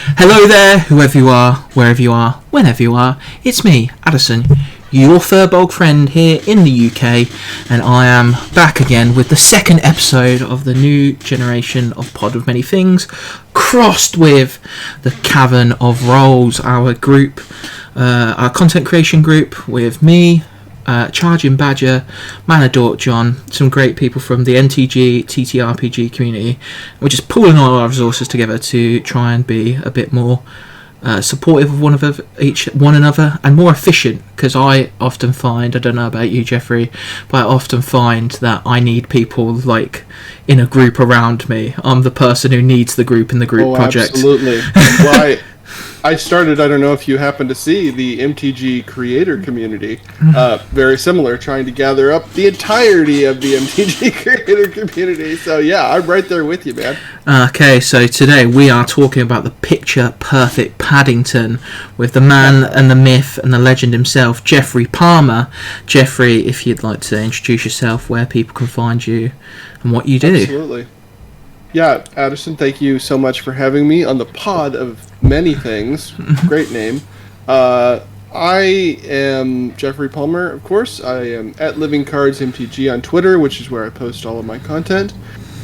Hello there, whoever you are, wherever you are, whenever you are. It's me, Addison, your Furbolg friend here in the UK, and I am back again with the second episode of the new generation of Pod of Many Things, crossed with the Cavern of Roles, our group, our content creation group with me, Charging Badger, Manadort John, some great people from the MTG, TTRPG community. We're just pulling all our resources together to try and be a bit more supportive of one another and more efficient, because I often find, I don't know about you, Jeffrey, but I often find that I need people like in a group around me. I'm the person who needs the group in the group project. Absolutely. Well, I started, I don't know if you happen to see, the MTG creator community. Very similar, trying to gather up the entirety of the MTG creator community. So yeah, I'm right there with you, man. Okay, so today we are talking about the picture perfect Paddington with the man and the myth and the legend himself, Geoffrey Palmer. Geoffrey, if you'd like to introduce yourself, where people can find you and what you do. Absolutely. Yeah, Addison, thank you so much for having me on the Pod of Many Things. Great name. I am Geoffrey Palmer, of course. I am at Living Cards MTG on Twitter, which is where I post all of my content.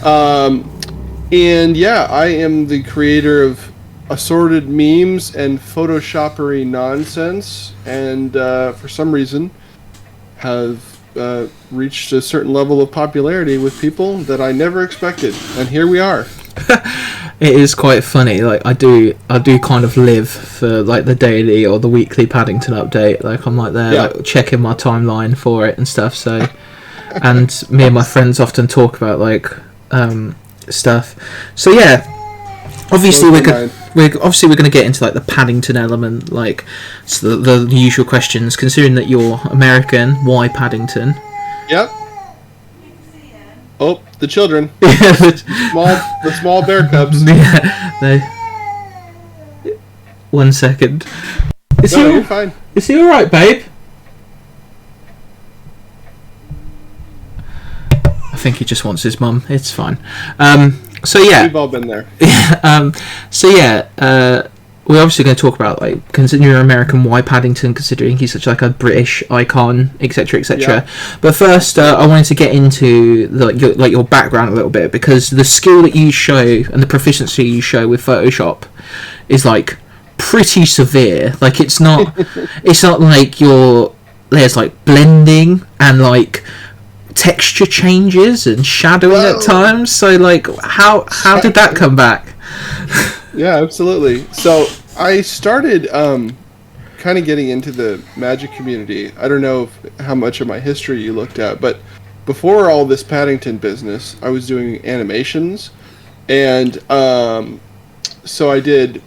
And yeah, I am the creator of assorted memes and photoshoppery nonsense, and for some reason have reached a certain level of popularity with people that I never expected, and here we are. It is quite funny. Like I do kind of live for like the daily or the weekly Paddington update. Like I'm like there, like, checking my timeline for it and stuff. So, and me and my friends often talk about like stuff. So yeah, obviously we're going to get into like the Paddington element, like so the usual questions. Considering that you're American, why Paddington? Yep. Oh, the children. the small bear cubs. Yeah. One second. You're fine. Is he all right, babe? I think he just wants his mum. It's fine. So yeah, we've all been there. We're obviously going to talk about like considering you're American, why Paddington, considering he's such like a British icon, etc., etc. Yeah. But first, I wanted to get into your background a little bit, because the skill that you show and the proficiency you show with Photoshop is like pretty severe. Like it's not like there's like blending and like texture changes and shadowing at times. So like how did that come back? Yeah, absolutely. So I started kind of getting into the Magic community. I don't know how much of my history you looked at, but before all this Paddington business, I was doing animations, and so I did.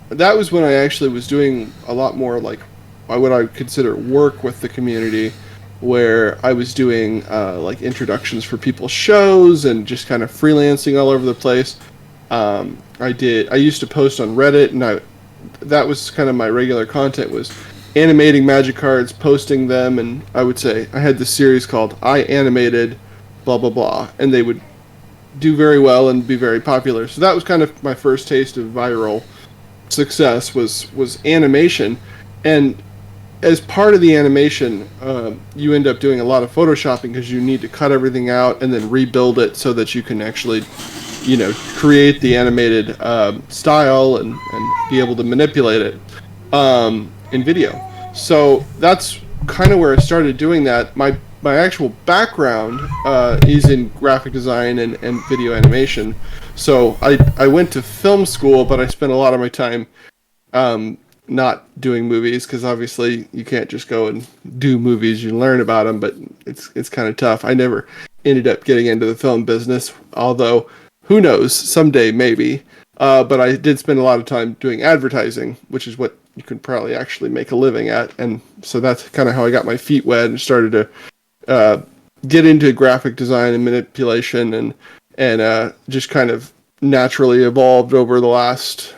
That was when I actually was doing a lot more like what I would consider work with the community, where I was doing like introductions for people's shows and just kind of freelancing all over the place. I used to post on Reddit, and that was kind of my regular content, was animating Magic cards, posting them, and I would say I had this series called I Animated blah blah blah, and they would do very well and be very popular. So that was kind of my first taste of viral success was animation. And as part of the animation, you end up doing a lot of photoshopping, because you need to cut everything out and then rebuild it so that you can actually create the animated style and be able to manipulate it in video. So that's kind of where I started doing that. My actual background is in graphic design and video animation. So I went to film school, but I spent a lot of my time not doing movies, because obviously you can't just go and do movies. You learn about them, but it's kind of tough. I never ended up getting into the film business, although who knows, someday maybe. But I did spend a lot of time doing advertising, which is what you can probably actually make a living at. And so that's kind of how I got my feet wet and started to get into graphic design and manipulation, and just kind of naturally evolved over the last,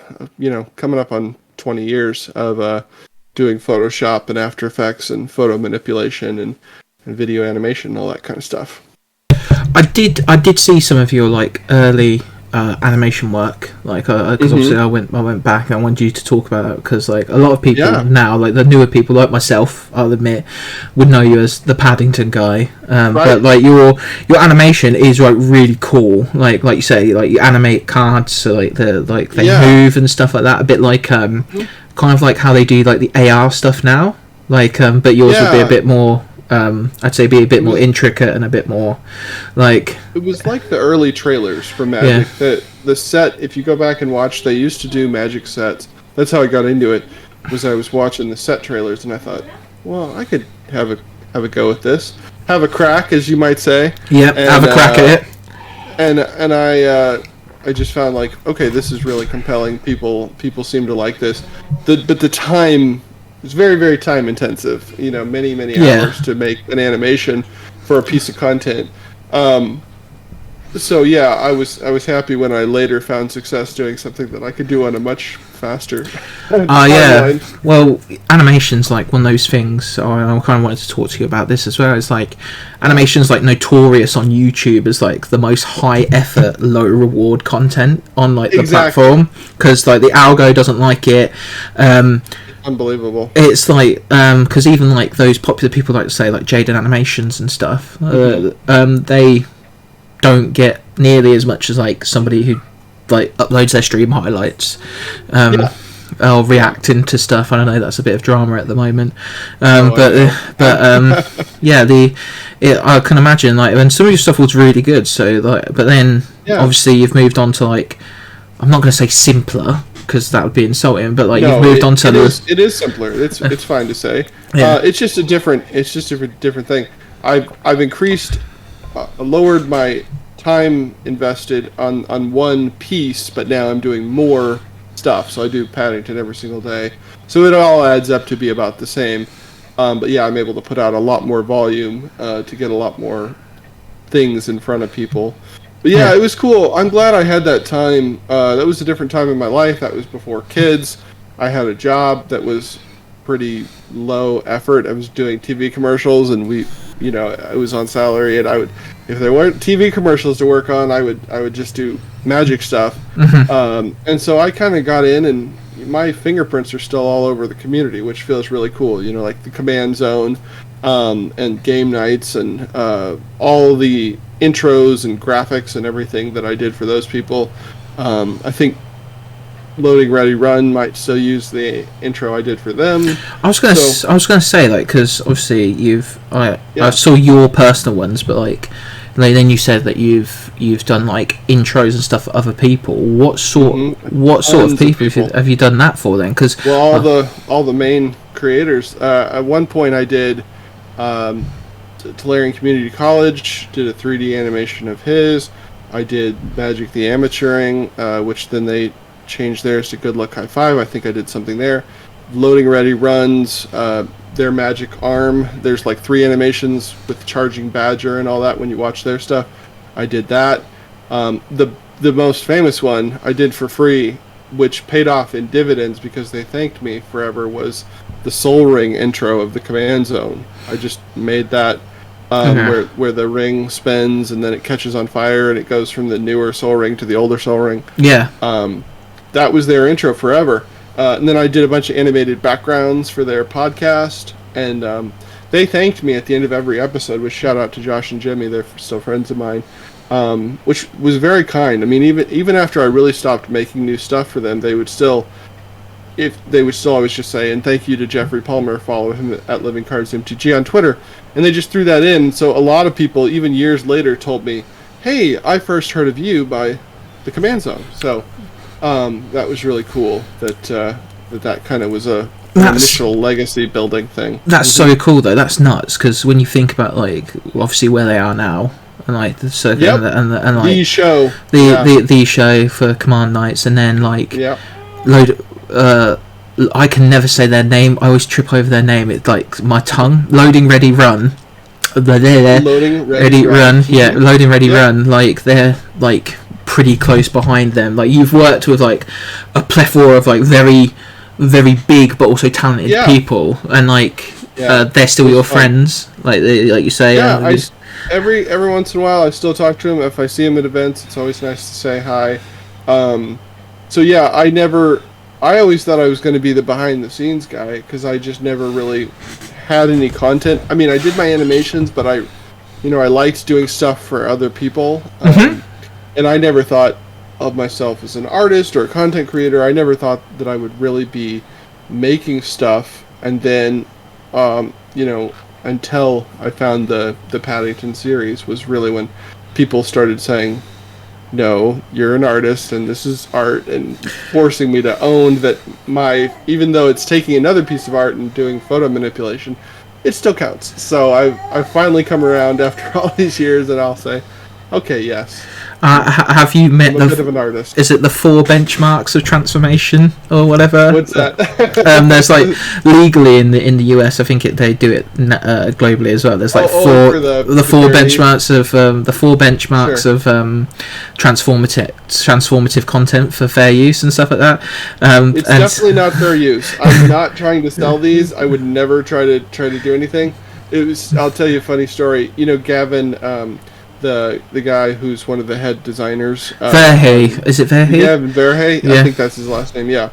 coming up on 20 years of doing Photoshop and After Effects and photo manipulation and video animation and all that kind of stuff. I did see some of your like early animation work, like because obviously I went back and I wanted you to talk about that, because like a lot of people now, like the newer people like myself, I'll admit, would know you as the Paddington guy, but like your animation is like really cool, like you say, like you animate cards so like they move and stuff like that, a bit like kind of like how they do like the AR stuff now, like but yours would be a bit more I'd say be a bit more intricate and a bit more like... It was like the early trailers for Magic. The set, if you go back and watch, they used to do Magic sets. That's how I got into it, was I was watching the set trailers and I thought, well, I could have a go at this. Have a crack, as you might say. Yep, have a crack at it. And I just found like, okay, this is really compelling. People seem to like this. But the time... It's very, very time intensive. You know, many hours to make an animation for a piece of content. So yeah, I was happy when I later found success doing something that I could do on a much faster. Yeah. Well, animation's like one of those things. So I kind of wanted to talk to you about this as well. It's like animation's like notorious on YouTube as like the most high effort, low reward content on like the platform, because like the algo doesn't like it. Unbelievable. It's like because even like those popular people like to say like Jaden Animations and stuff, they don't get nearly as much as like somebody who like uploads their stream highlights or reacting to stuff. I don't know, that's a bit of drama at the moment, I can imagine like when some of your stuff was really good, so like, but then obviously you've moved on to like, I'm not going to say simpler, because that would be insulting, but like you've moved on to it is simpler. It's fine to say. It's just a different thing. I've increased, lowered my time invested on one piece, but now I'm doing more stuff. So I do Paddington every single day. So it all adds up to be about the same. But yeah, I'm able to put out a lot more volume to get a lot more things in front of people. But yeah, it was cool. I'm glad I had that time. That was a different time in my life. That was before kids. I had a job that was pretty low effort. I was doing TV commercials, and I was on salary, and I would, if there weren't TV commercials to work on, I would just do Magic stuff. And so I kind of got in, and my fingerprints are still all over the community, which feels really cool. You know, like the Command Zone, and game nights, and all the intros and graphics and everything that I did for those people. I think Loading Ready Run might still use the intro I did for them. I was gonna say, like, because obviously I saw your personal ones, but like then you said that you've done like intros and stuff for other people. What sort of people have you done that for then? Because all the main creators. At one point I did Tolarian Community College, did a 3D animation of his. I did Magic the Amateuring, which then they changed theirs to Good Luck High Five. I think I did something there. Loading Ready Runs, their Magic Arm. There's like 3 animations with Charging Badger and all that when you watch their stuff. I did that. The most famous one I did for free, which paid off in dividends because they thanked me forever, was the Soul Ring intro of the Command Zone. I just made that where the ring spins and then it catches on fire and it goes from the newer Soul Ring to the older Soul Ring. That was their intro forever. And then I did a bunch of animated backgrounds for their podcast, and they thanked me at the end of every episode, which shout out to Josh and Jimmy, they're still friends of mine, which was very kind. I mean, even after I really stopped making new stuff for them, they would still always just say, and thank you to Jeffrey Palmer, follow him at Living Cards MTG on Twitter, and they just threw that in. So a lot of people, even years later, told me, hey, I first heard of you by the Command Zone. So that was really cool that kind of was an initial legacy building thing. That's so cool though. That's nuts, because when you think about like obviously where they are now, and like the circuit and like the show for Command Knights, and then like I can never say their name. I always trip over their name. It's like my tongue. Loading Ready Run. Loading Ready Run. Yeah, Loading Ready Run. Like they're like pretty close behind them. Like you've worked with like a plethora of like very, very big but also talented people, and like they're still your friends. Like you say. Yeah, every once in a while, I still talk to him. If I see him at events, it's always nice to say hi. So yeah, I always thought I was going to be the behind the scenes guy because I just never really had any content. I mean, I did my animations, but I liked doing stuff for other people, and I never thought of myself as an artist or a content creator. I never thought that I would really be making stuff, and then, until I found the Paddington series was really when people started saying, no, you're an artist and this is art, and forcing me to own that even though it's taking another piece of art and doing photo manipulation, it still counts. So I've finally come around after all these years, and I'll say, okay, yes. Have you met I'm a bit of an artist. Is it the 4 benchmarks of transformation or whatever? What's that? There's like legally in the US, I think they do it globally as well. There's like the 4 benchmarks of transformative content for fair use and stuff like that. It's definitely not fair use. I'm not trying to sell these. I would never try to do anything. I'll tell you a funny story. Gavin. The guy who's one of the head designers. Verhey. Is it Verhey? Gavin Verhey? Yeah. I think that's his last name, yeah.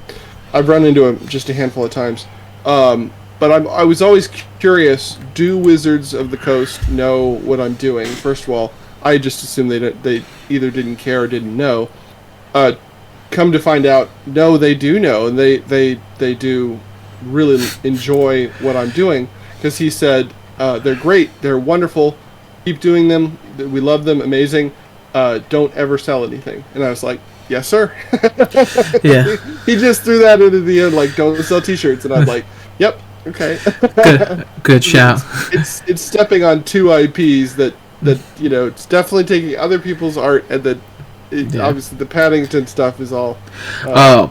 I've run into him just a handful of times. But I was always curious, do Wizards of the Coast know what I'm doing? First of all, I just assumed they either didn't care or didn't know. Come to find out, no, they do know, and they do really enjoy what I'm doing, because he said, they're great, they're wonderful, keep doing them, we love them, amazing, don't ever sell anything. And I was like, yes sir. Yeah. He just threw that into the end, like, don't sell t-shirts, and I'm like, yep, okay. Good shout. It's stepping on 2 IPs that it's definitely taking other people's art, and that obviously the Paddington stuff is all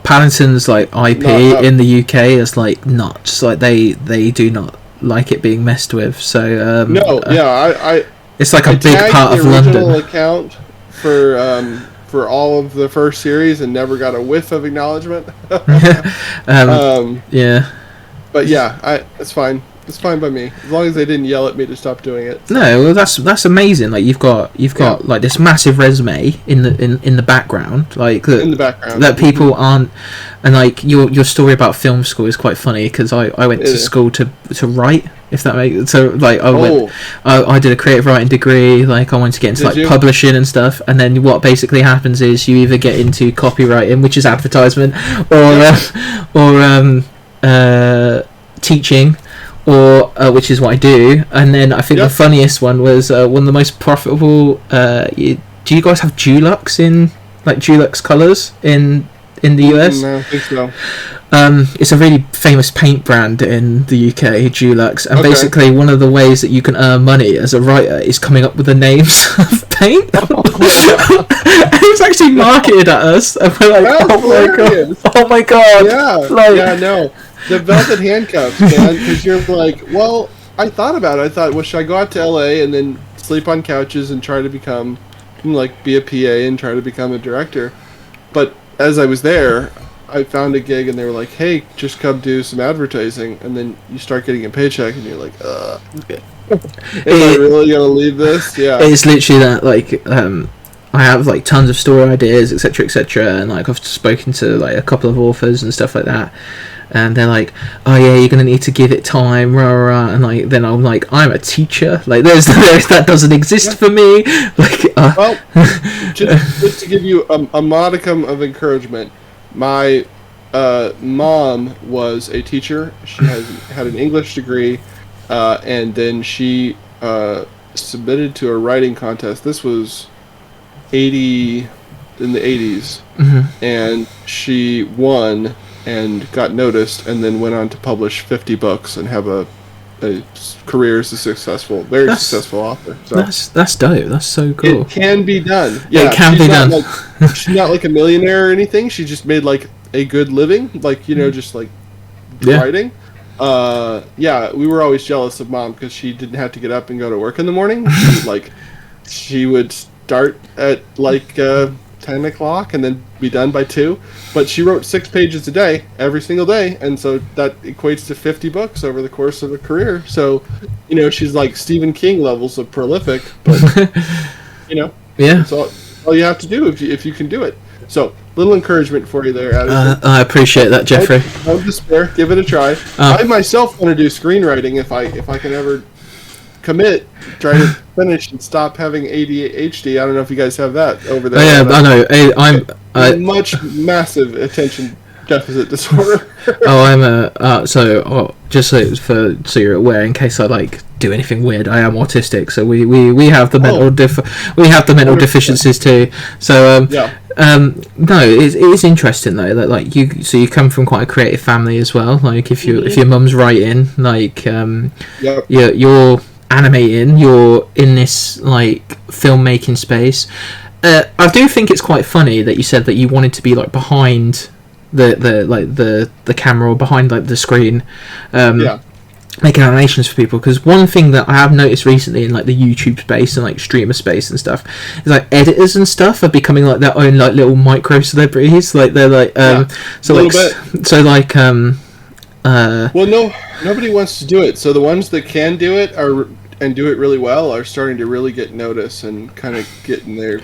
Paddington's like IP in the UK is like nuts. Like they do not like it being messed with. So I it's like a big part of London. I tagged the original account for all of the first series and never got a whiff of acknowledgement. Yeah. But yeah, it's fine. It's fine by me, as long as they didn't yell at me to stop doing it. So. No, well, that's amazing. Like you've got like this massive resume in the background, like that people aren't. And like your story about film school is quite funny, because I went to school to write, if that makes so. Like I did a creative writing degree. Like I wanted to get into publishing and stuff. And then what basically happens is you either get into copywriting, which is advertisement, or teaching. Or which is what I do, and then I think the funniest one was one of the most profitable. Do you guys have Dulux Dulux colors in the US? No, I think so. It's a really famous paint brand in the UK, Dulux, and basically one of the ways that you can earn money as a writer is coming up with the names of paint. And it's actually marketed at us, and we're like, oh my god, yeah, no. The velvet handcuffs, man, because you're like, well, I thought about it. I thought, well, should I go out to LA and then sleep on couches and try to become, be a PA and try to become a director? But as I was there, I found a gig and they were like, hey, just come do some advertising. And then you start getting a paycheck and you're like, am I really going to leave this? Yeah. It's literally that, like, I have like tons of story ideas, etc., and like I've spoken to like a couple of authors and stuff like that. And they're like, oh yeah, you're gonna need to give it time, rah, rah. And like, then I'm like, I'm a teacher. Like, there's that doesn't exist for me. Like, well, just to give you a modicum of encouragement, my mom was a teacher. She had an English degree, and then she submitted to a writing contest. This was in the 80s, and she won and got noticed, and then went on to publish 50 books and have a career as a successful author. So that's dope. That's so cool. It can be done. Yeah, it can be done. She's not like a millionaire or anything. She just made like a good living, like just like writing. We were always jealous of Mom because she didn't have to get up and go to work in the morning. She would start at like 10 o'clock and then be done by 2. But she wrote 6 pages a day, every single day, and so that equates to 50 books over the course of a career. So, she's like Stephen King levels of prolific, but, yeah, that's all you have to do if you can do it. So, little encouragement for you there, Addison. I appreciate that, Geoffrey. Don't despair. Give it a try. I myself want to do screenwriting if I can ever commit, try to finish and stop having ADHD. I don't know if you guys have that over there. Oh, yeah, I know. I'm much massive attention deficit disorder. Just so you're aware, in case I do anything weird, I am autistic. So we have the mental deficiencies too. So no, it is interesting though that you come from quite a creative family as well. If your mum's writing, you're animating, you're in this filmmaking space. I do think it's quite funny that you said that you wanted to be behind the camera or behind the screen, making animations for people. Because one thing that I have noticed recently in the YouTube space and streamer space and stuff is editors and stuff are becoming their own little micro celebrities. Nobody wants to do it. So the ones that can do it and do it really well are starting to really get notice and kind of getting their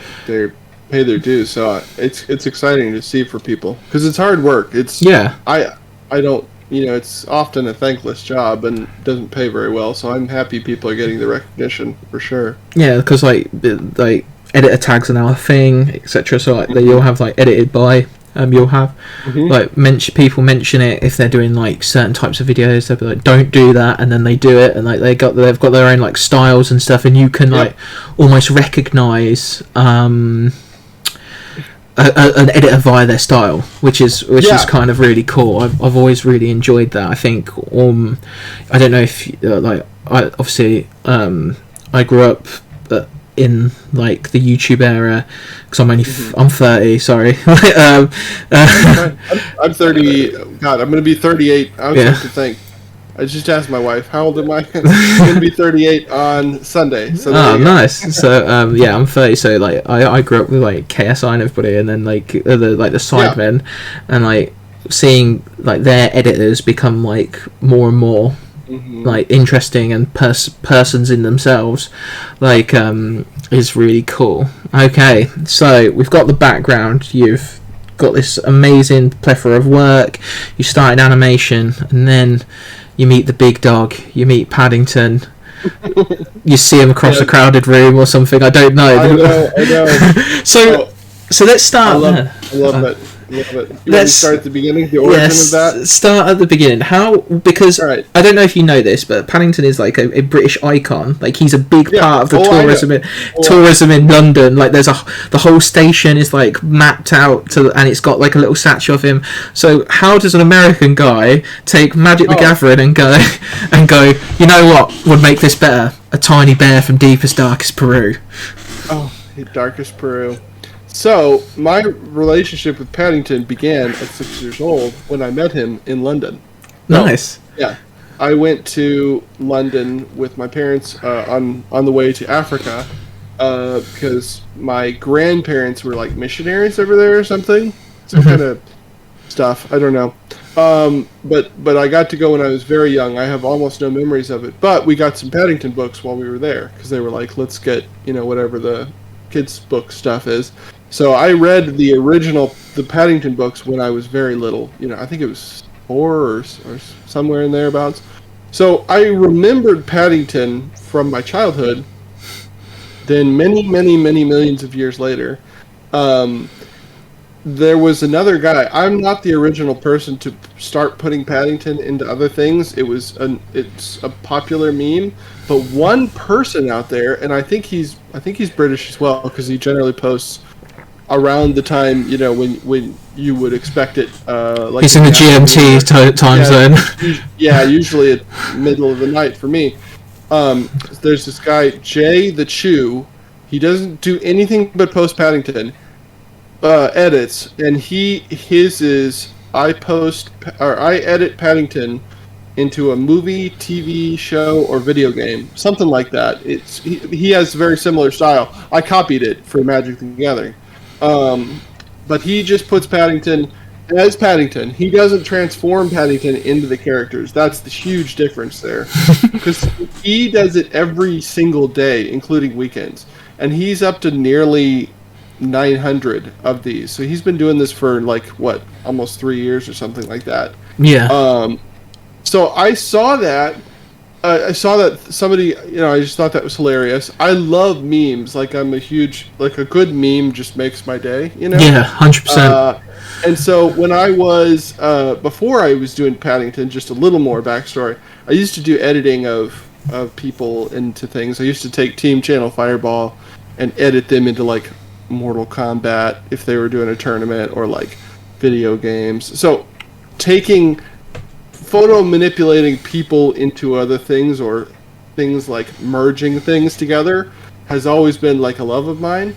pay their dues. So it's exciting to see for people because it's hard work. I don't, it's often a thankless job and doesn't pay very well. So I'm happy people are getting the recognition for sure. Yeah, because editor tags are now a thing, etc. So you'll have edited by. You'll have people mention it if they're doing certain types of videos. They'll be don't do that, and then they do it, and they've got their own styles and stuff, and you can almost recognize an editor via their style, which is kind of really cool. I've always really enjoyed that. I think I don't know if I grew up in the YouTube era because I'm 30. Sorry. I'm 30. God, I'm gonna be 38. I was supposed to think. I just asked my wife, how old am I? I'm gonna be 38 on Sunday. So nice. So I'm 30. So I grew up with KSI and everybody, and then the Sidemen, and seeing their editors become more and more interesting and persons in themselves is really cool. Okay, so we've got the background. You've got this amazing plethora of work. You started animation, and then you meet the big dog. You meet Paddington. You see him across a crowded room or something. I don't know. I know. So let's start. I love it. You want to start at the beginning, the origin of that? Start at the beginning. Because I don't know if you know this, but Paddington is a British icon. He's a big part of the tourism in London. There's the whole station is mapped out and it's got a little statue of him. So how does an American guy take Magic the Gathering and go, you know what would make this better? A tiny bear from deepest, darkest Peru. Oh, darkest Peru. So, my relationship with Paddington began at 6 years old when I met him in London. Nice. Yeah. I went to London with my parents on the way to Africa because my grandparents were missionaries over there or something. Some kind of stuff. I don't know. But I got to go when I was very young. I have almost no memories of it. But we got some Paddington books while we were there because they were let's get, whatever the kids' book stuff is. So I read the Paddington books when I was very little. I think it was 4 or somewhere in thereabouts. So I remembered Paddington from my childhood. Then many, many, many millions of years later, there was another guy. I'm not the original person to start putting Paddington into other things. It's a popular meme, but one person out there, and I think he's British as well because he generally posts around the time when you would expect it. He's in the GMT time zone. Yeah, usually at middle of the night for me. There's this guy Jay the Chew. He doesn't do anything but post Paddington edits, and his is I edit Paddington into a movie, TV show, or video game, something like that. He has a very similar style. I copied it for Magic the Gathering. But he just puts Paddington as Paddington. He doesn't transform Paddington into the characters. That's the huge difference there. Because he does it every single day, including weekends. And he's up to nearly 900 of these. So he's been doing this for, like, what, almost 3 years or something like that. Yeah. So I saw that. I saw that somebody, I just thought that was hilarious. I love memes. Like, I'm a huge, like, a good meme just makes my day, Yeah, 100%. And so when I was, before I was doing Paddington, just a little more backstory, I used to do editing of people into things. I used to take Team Channel Fireball and edit them into, like, Mortal Kombat if they were doing a tournament, or, like, video games. So taking photo manipulating people into other things, or things like merging things together, has always been like a love of mine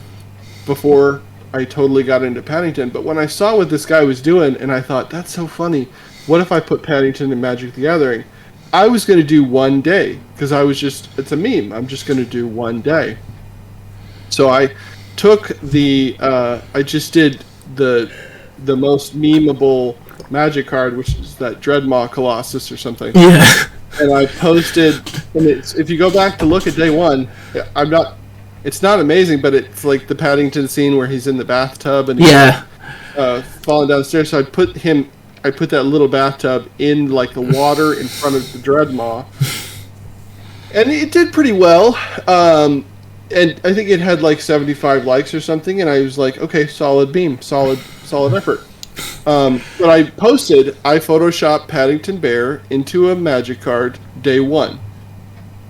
before I totally got into Paddington. But when I saw what this guy was doing, and I thought, that's so funny, what if I put Paddington in Magic the Gathering? I was going to do one day, because it's a meme, I'm just going to do one day. So I took I just did the most memeable Magic card, which is that Dreadmaw Colossus or something. Yeah. And I posted, and if you go back to look at day one, it's not amazing, but it's like the Paddington scene where he's in the bathtub and he's falling downstairs. So I put that little bathtub in, like, the water in front of the Dreadmaw. And it did pretty well. And I think it had like 75 likes or something, and I was like, okay, solid beam, solid effort. But I photoshopped Paddington Bear into a Magic card day one.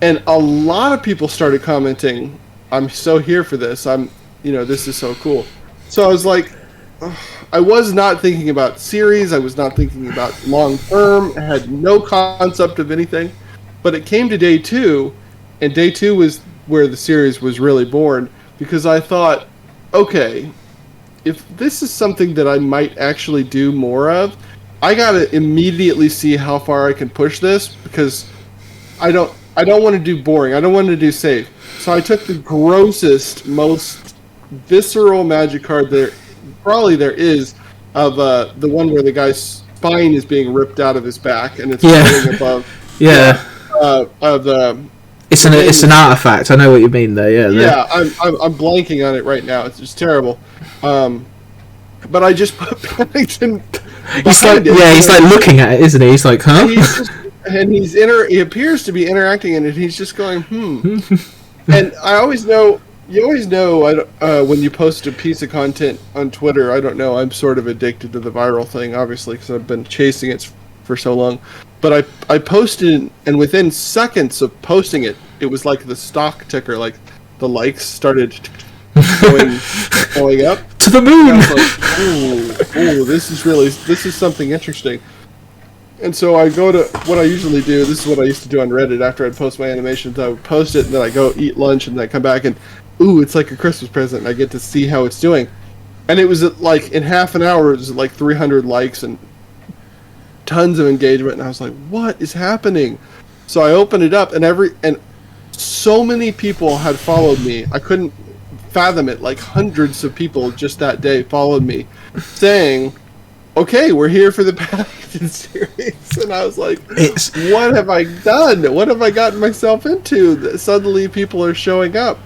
And a lot of people started commenting, I'm so here for this. This is so cool. So I was like, I was not thinking about series. I was not thinking about long term. I had no concept of anything. But it came to day two, and day two was where the series was really born, because I thought, okay, if this is something that I might actually do more of, I gotta immediately see how far I can push this, because I don't want to do boring. I don't want to do safe. So I took the grossest, most visceral Magic card there is, of the one where the guy's spine is being ripped out of his back, and it's floating above. Yeah. It's an artifact. I know what you mean there. Yeah. Yeah, I'm blanking on it right now. It's just terrible. But I just put Paddington. He's like looking at it, isn't he? He's like, huh? He appears to be interacting in it. He's just going, And I always know. You always know when you post a piece of content on Twitter. I don't know. I'm sort of addicted to the viral thing, obviously, because I've been chasing it for so long. But I posted, and within seconds of posting it, it was like the stock ticker, like the likes started going up to the moon. And I was like, ooh, this is something interesting. And so I go to what I usually do. This is what I used to do on Reddit after I'd post my animations. I would post it, and then I go eat lunch, and then I come back, and it's like a Christmas present, and I get to see how it's doing. And it was like in half an hour, it was like 300 likes and tons of engagement, and I was like, what is happening? So I opened it up, and so many people had followed me. I couldn't fathom it. Like hundreds of people just that day followed me, saying, okay, we're here for the Paddington series. And I was like, what have I done? What have I gotten myself into? Suddenly people are showing up.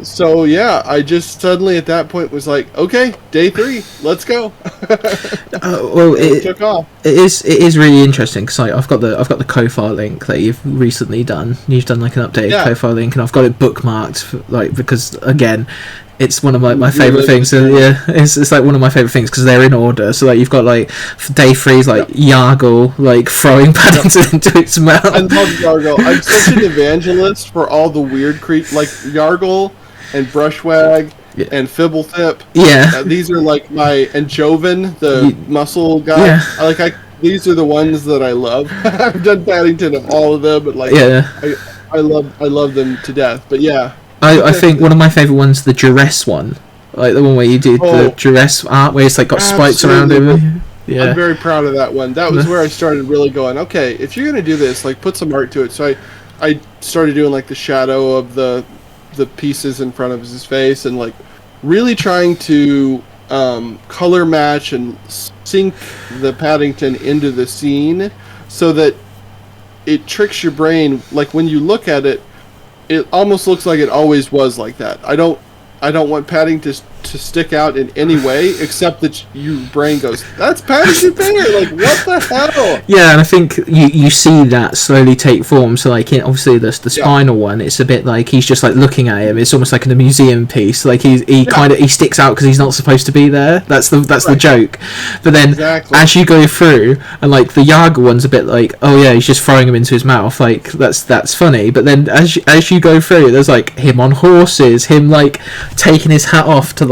So yeah, I just suddenly at that point was like, okay, day 3, let's go. Well, it took off. It is really interesting, because I've got the Ko-Fi link that you've recently done. You've done like an updated Ko-Fi link, and I've got it bookmarked because again, it's one of my favourite things. So yeah, it's like one of my favourite things because they're in order. So like you've got like day 3's like Yargle like throwing Paddington into its mouth. I love Yargle. I'm such an evangelist for all the weird like Yargle and Brushwag and Fibblethip. Yeah, these are like and Joven, the muscle guy. Yeah. These are the ones that I love. I've done Paddington of all of them, but I love them to death. But yeah. I think one of my favourite ones, the duress one, like the one where you did the duress art, where it's like got spikes around him. Yeah, I'm very proud of that one. That was where I started really going, okay, if you're gonna do this, like put some art to it. So I started doing like the shadow of the pieces in front of his face, and like really trying to color match and sync the Paddington into the scene so that it tricks your brain. Like when you look at it, it almost looks like it always was like that. I don't want Paddington to stick out in any way, except that your brain goes, "That's Paddington Bear!" Like, what the hell? Yeah, and I think you see that slowly take form. So, like, obviously the spinal one, it's a bit like he's just like looking at him. It's almost like in a museum piece. Like he kind of sticks out because he's not supposed to be there. That's the joke. But then as you go through, and like the Yaga one's a bit like, oh yeah, he's just throwing him into his mouth. Like that's funny. But then as you go through, there's like him on horses, him like taking his hat off to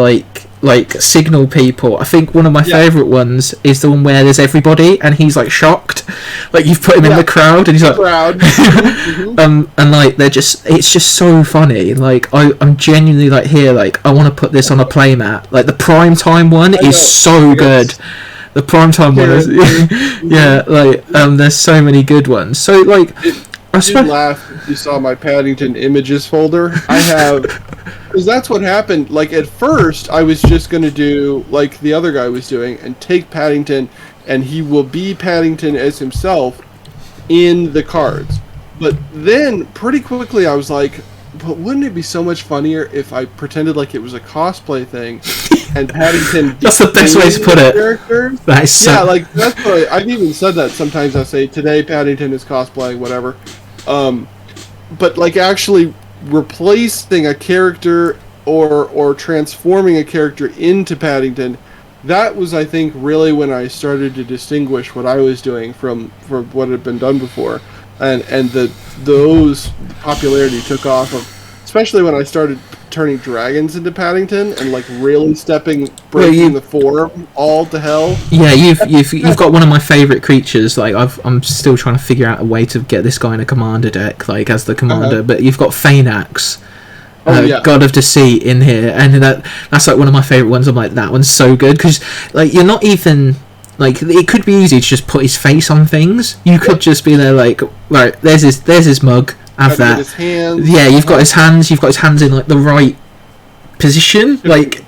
like signal people. I think one of my favourite ones is the one where there's everybody and he's like shocked, like you've put him in the crowd and he's like and like it's just so funny. Like I'm genuinely like here, like I want to put this on a playmat. Like the prime time one is so good. The prime time one is there's so many good ones. So like you laugh if you saw my Paddington images folder. I have, because that's what happened. Like at first, I was just going to do like the other guy was doing and take Paddington, and he will be Paddington as himself in the cards. But then pretty quickly, I was like, but wouldn't it be so much funnier if I pretended like it was a cosplay thing? And Paddington. That's the best way to put it. That is so... Yeah, like that's what I've even said that sometimes. I say today Paddington is cosplaying, whatever. But like actually replacing a character or transforming a character into Paddington, that was, I think, really when I started to distinguish what I was doing from what had been done before, and those popularity took off of, especially when I started turning dragons into Paddington and like really breaking the form all to hell. Yeah, you've got one of my favourite creatures. Like I'm still trying to figure out a way to get this guy in a commander deck, like as the commander. But you've got Phaenax, God of Deceit in here, and that's like one of my favourite ones. I'm like, that one's so good because like you're not even. Like, it could be easy to just put his face on things. You could just be there like, right, there's his mug, have that. His hands. Yeah, you've got his hands in like the right position. Like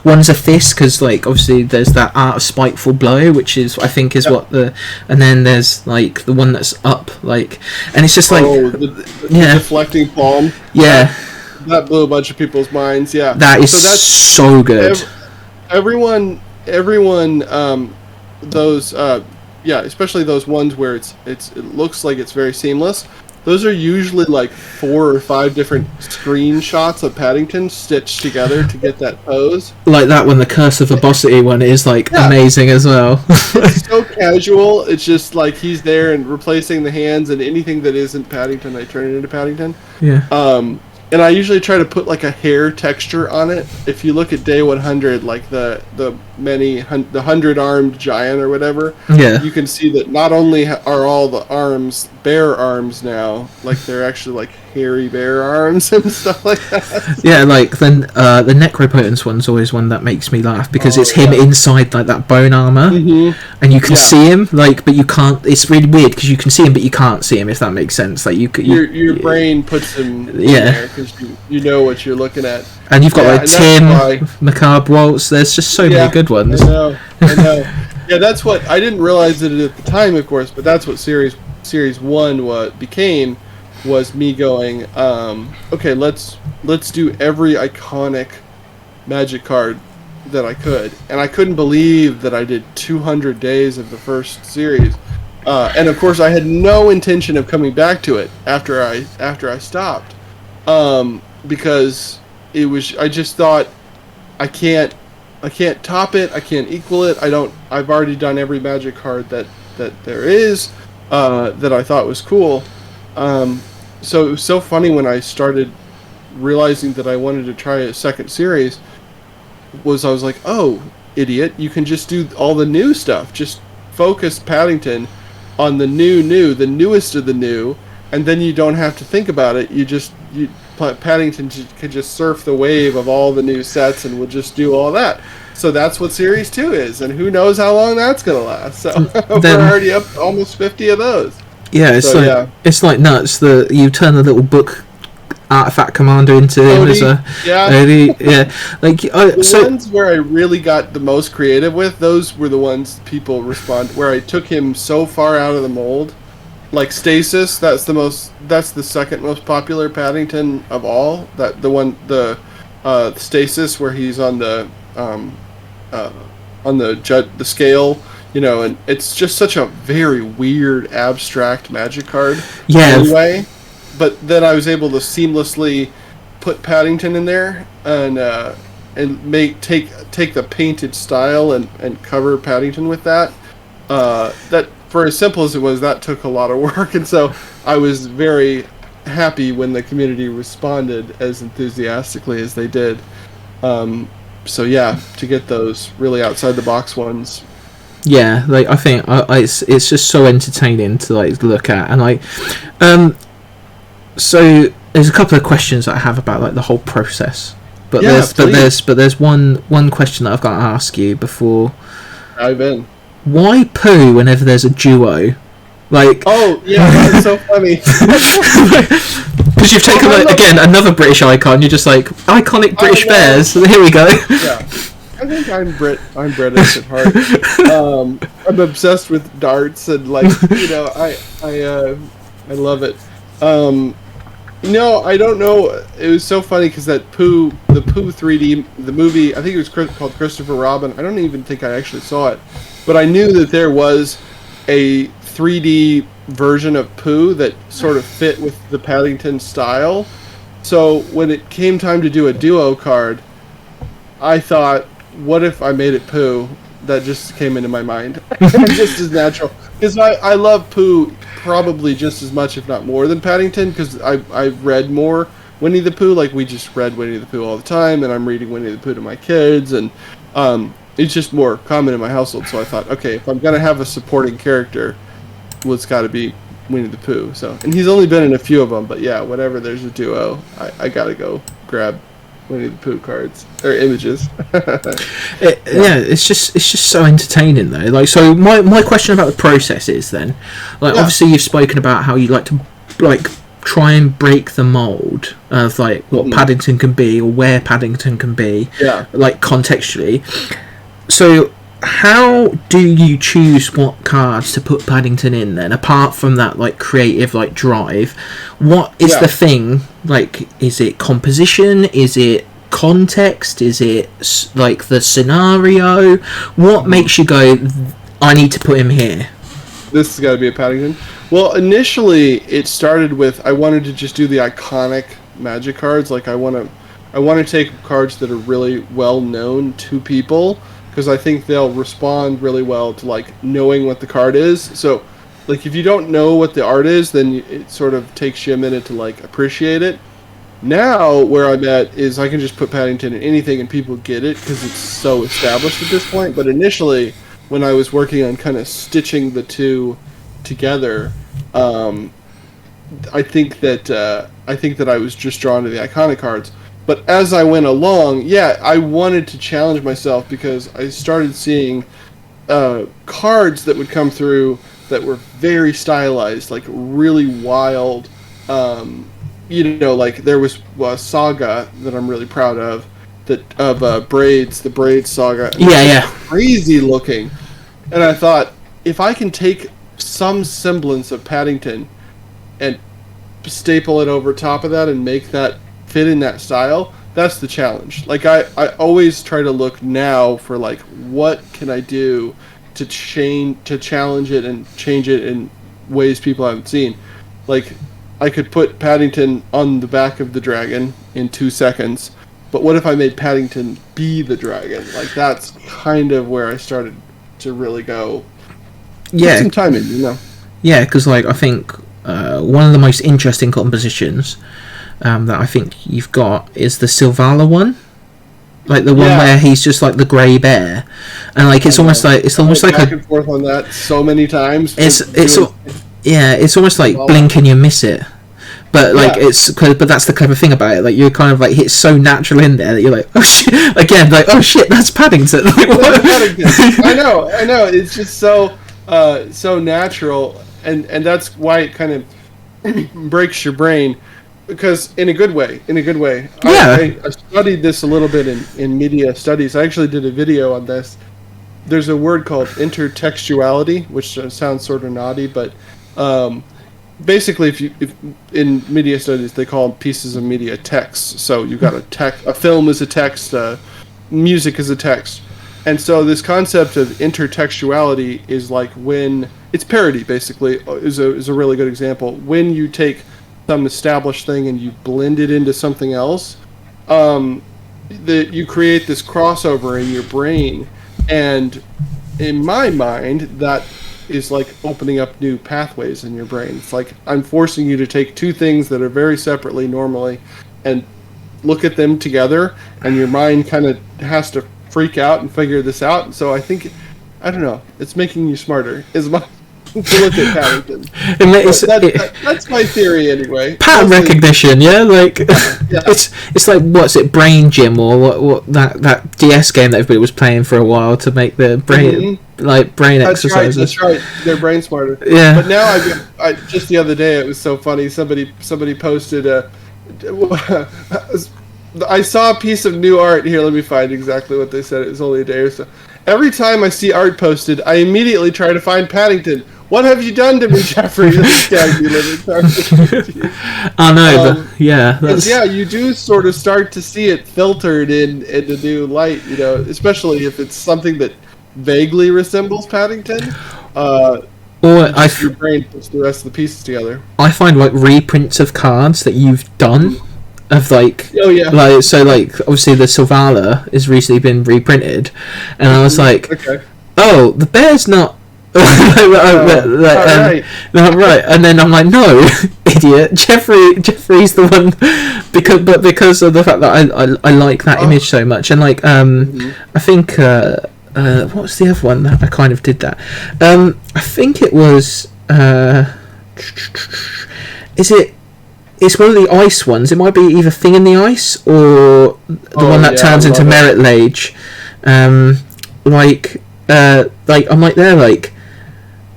one's a fist, because like obviously there's that Art of Spiteful Blow, which is, I think is what and then there's like the one that's up, like, and it's just like, the deflecting palm. Yeah. That blew a bunch of people's minds, yeah. That is so good. Everyone those especially those ones where it looks like it's very seamless. Those are usually like 4 or 5 different screenshots of Paddington stitched together to get that pose. Like that one, the Curse of Verbosity one is like amazing as well. It's so casual. It's just like he's there and replacing the hands, and anything that isn't Paddington, I turn it into Paddington. Yeah. And I usually try to put like a hair texture on it. If you look at day 100, like the 100-armed giant or whatever, you can see that not only are all the arms bear arms now, like they're actually like hairy bear arms and stuff like that. Yeah, like then the Necropotence one's always one that makes me laugh because it's him inside like that bone armor, and you can see him, like, but you can't. It's really weird because you can see him, but you can't see him. If that makes sense, like your brain puts him in there because you know what you're looking at. And you've got like Tim, Macabre Waltz. There's just so many good ones. I know. Yeah, that's what I didn't realize it at the time, of course, but that's what Series 1 became. Was me going, okay, let's do every iconic Magic card that I could, and I couldn't believe that I did 200 days of the first series, and of course I had no intention of coming back to it after I stopped, because I just thought I can't top it, I can't equal it. I've already done every Magic card that there is, that I thought was cool. So it was so funny when I started realizing that I wanted to try a second series. I was like, oh, idiot, you can just do all the new stuff. Just focus Paddington on the newest of the new, and then you don't have to think about it. Paddington can just surf the wave of all the new sets, and we'll just do all that. So that's what Series 2 is, and who knows how long that's going to last. So we're already up almost 50 of those. Yeah, it's like nuts. You turn the little book artifact commander into him as a like the ones where I really got the most creative with, those were the ones people respond, where I took him so far out of the mold. Like Stasis, that's the second most popular Paddington of all. That the Stasis where he's on the scale, and it's just such a very weird abstract magic card. Yeah. Anyway, but then I was able to seamlessly put Paddington in there and take the painted style and cover Paddington with that. That, for as simple as it was, that took a lot of work, and so I was very happy when the community responded as enthusiastically as they did. So yeah, to get those really outside the box ones. Yeah, like I think it's just so entertaining to like look at, and like so there's a couple of questions that I have about like the whole process, but there's one question that I've got to ask you before. Dive in. Why poo whenever there's a duo? Like, oh yeah, that's so funny. Because you've taken again another British icon. You're just like iconic British bears. So here we go. Yeah, I think I'm British at heart. I'm obsessed with darts and like I love it. No, I don't know. It was so funny because the Pooh 3D, the movie, I think it was called Christopher Robin. I don't even think I actually saw it, but I knew that there was a 3D version of Pooh that sort of fit with the Paddington style. So when it came time to do a duo card, I thought, what if I made it Pooh? That just came into my mind. Just as natural. Because I love Pooh probably just as much, if not more, than Paddington, because I've read more Winnie the Pooh. Like, we just read Winnie the Pooh all the time, and I'm reading Winnie the Pooh to my kids, and it's just more common in my household. So I thought, okay, if I'm going to have a supporting character, well, it's got to be Winnie the Pooh. So, and he's only been in a few of them, but yeah, whenever there's a duo, I got to go grab Winnie the Pooh cards or images. Yeah, it's just so entertaining though. Like, so my question about the process is then, like, obviously you've spoken about how you like to like try and break the mold of like what Paddington can be or where Paddington can be, like contextually. So how do you choose what cards to put Paddington in then, apart from that like creative like drive? What is the thing, like, is it composition, is it context, is it like the scenario? What makes you go, I need to put him here? This has got to be a Paddington. Well, initially it started with, I wanted to just do the iconic magic cards. Like, I want to take cards that are really well known to people, because I think they'll respond really well to like knowing what the card is. So like, if you don't know what the art is, then it sort of takes you a minute to like appreciate it. Now where I'm at is I can just put Paddington in anything and people get it because it's so established at this point. But initially, when I was working on kind of stitching the two together, I think that I was just drawn to the iconic cards. But as I went along, I wanted to challenge myself, because I started seeing cards that would come through that were very stylized, like really wild. Like there was a saga that I'm really proud of, Braids, the Braids saga. Crazy looking. And I thought, if I can take some semblance of Paddington and staple it over top of that and make that fit in that style, that's the challenge. Like, I always try to look now for like, what can I do to challenge it and change it in ways people haven't seen. Like, I could put Paddington on the back of the dragon in 2 seconds, but what if I made Paddington be the dragon? Like, that's kind of where I started to really go. Put some time in, Yeah, because like, I think one of the most interesting compositions that I think you've got is the Silvala one, like the one where he's just like the grey bear, and like it's almost like back and forth on that so many times. It's almost like blink and you miss it, but like but that's the clever thing about it. Like, you're kind of like, it's so natural in there that you're like, oh shit, again, like, oh shit, that's Paddington. Like, that's Paddington. I know. It's just so natural, and that's why it kind of breaks your brain. because in a good way. Yeah. I studied this a little bit in media studies. I actually did a video on this. There's a word called intertextuality, which sounds sort of naughty, but basically, if in media studies they call pieces of media texts. So you've got a film is a text, music is a text, and so this concept of intertextuality is like when it's parody. Basically, is a really good example. When you take some established thing and you blend it into something else, you create this crossover in your brain. And in my mind, that is like opening up new pathways in your brain. It's like I'm forcing you to take two things that are very separately normally and look at them together, and your mind kind of has to freak out and figure this out. And so I think, I don't know, it's making you smarter, is my to look at Paddington. That's my theory anyway. Pattern recognition, yeah, like yeah. It's like, what's it, Brain Gym, or what that DS game that everybody was playing for a while to make the brain brain exercises. That's right. They're brain smarter. Yeah. But now I just the other day it was so funny. Somebody posted I saw a piece of new art here. Let me find exactly what they said. It was only a day or so. Every time I see art posted, I immediately try to find Paddington. What have you done to me, Jeffrey? I know, but yeah, you do sort of start to see it filtered in a new light, especially if it's something that vaguely resembles Paddington. Or your brain puts the rest of the pieces together. I find like reprints of cards that you've done. Of obviously the Sylvala has recently been reprinted, and I was like, okay. Oh, the bear's not. Right. And then I'm like, no, idiot, Jeffrey's the one, because of the fact that I like that image so much, and like I think what's the other one that I kind of did that? I think it was It's one of the ice ones. It might be either Thing in the Ice or the one that turns into Merit Lage. I'm like there, like,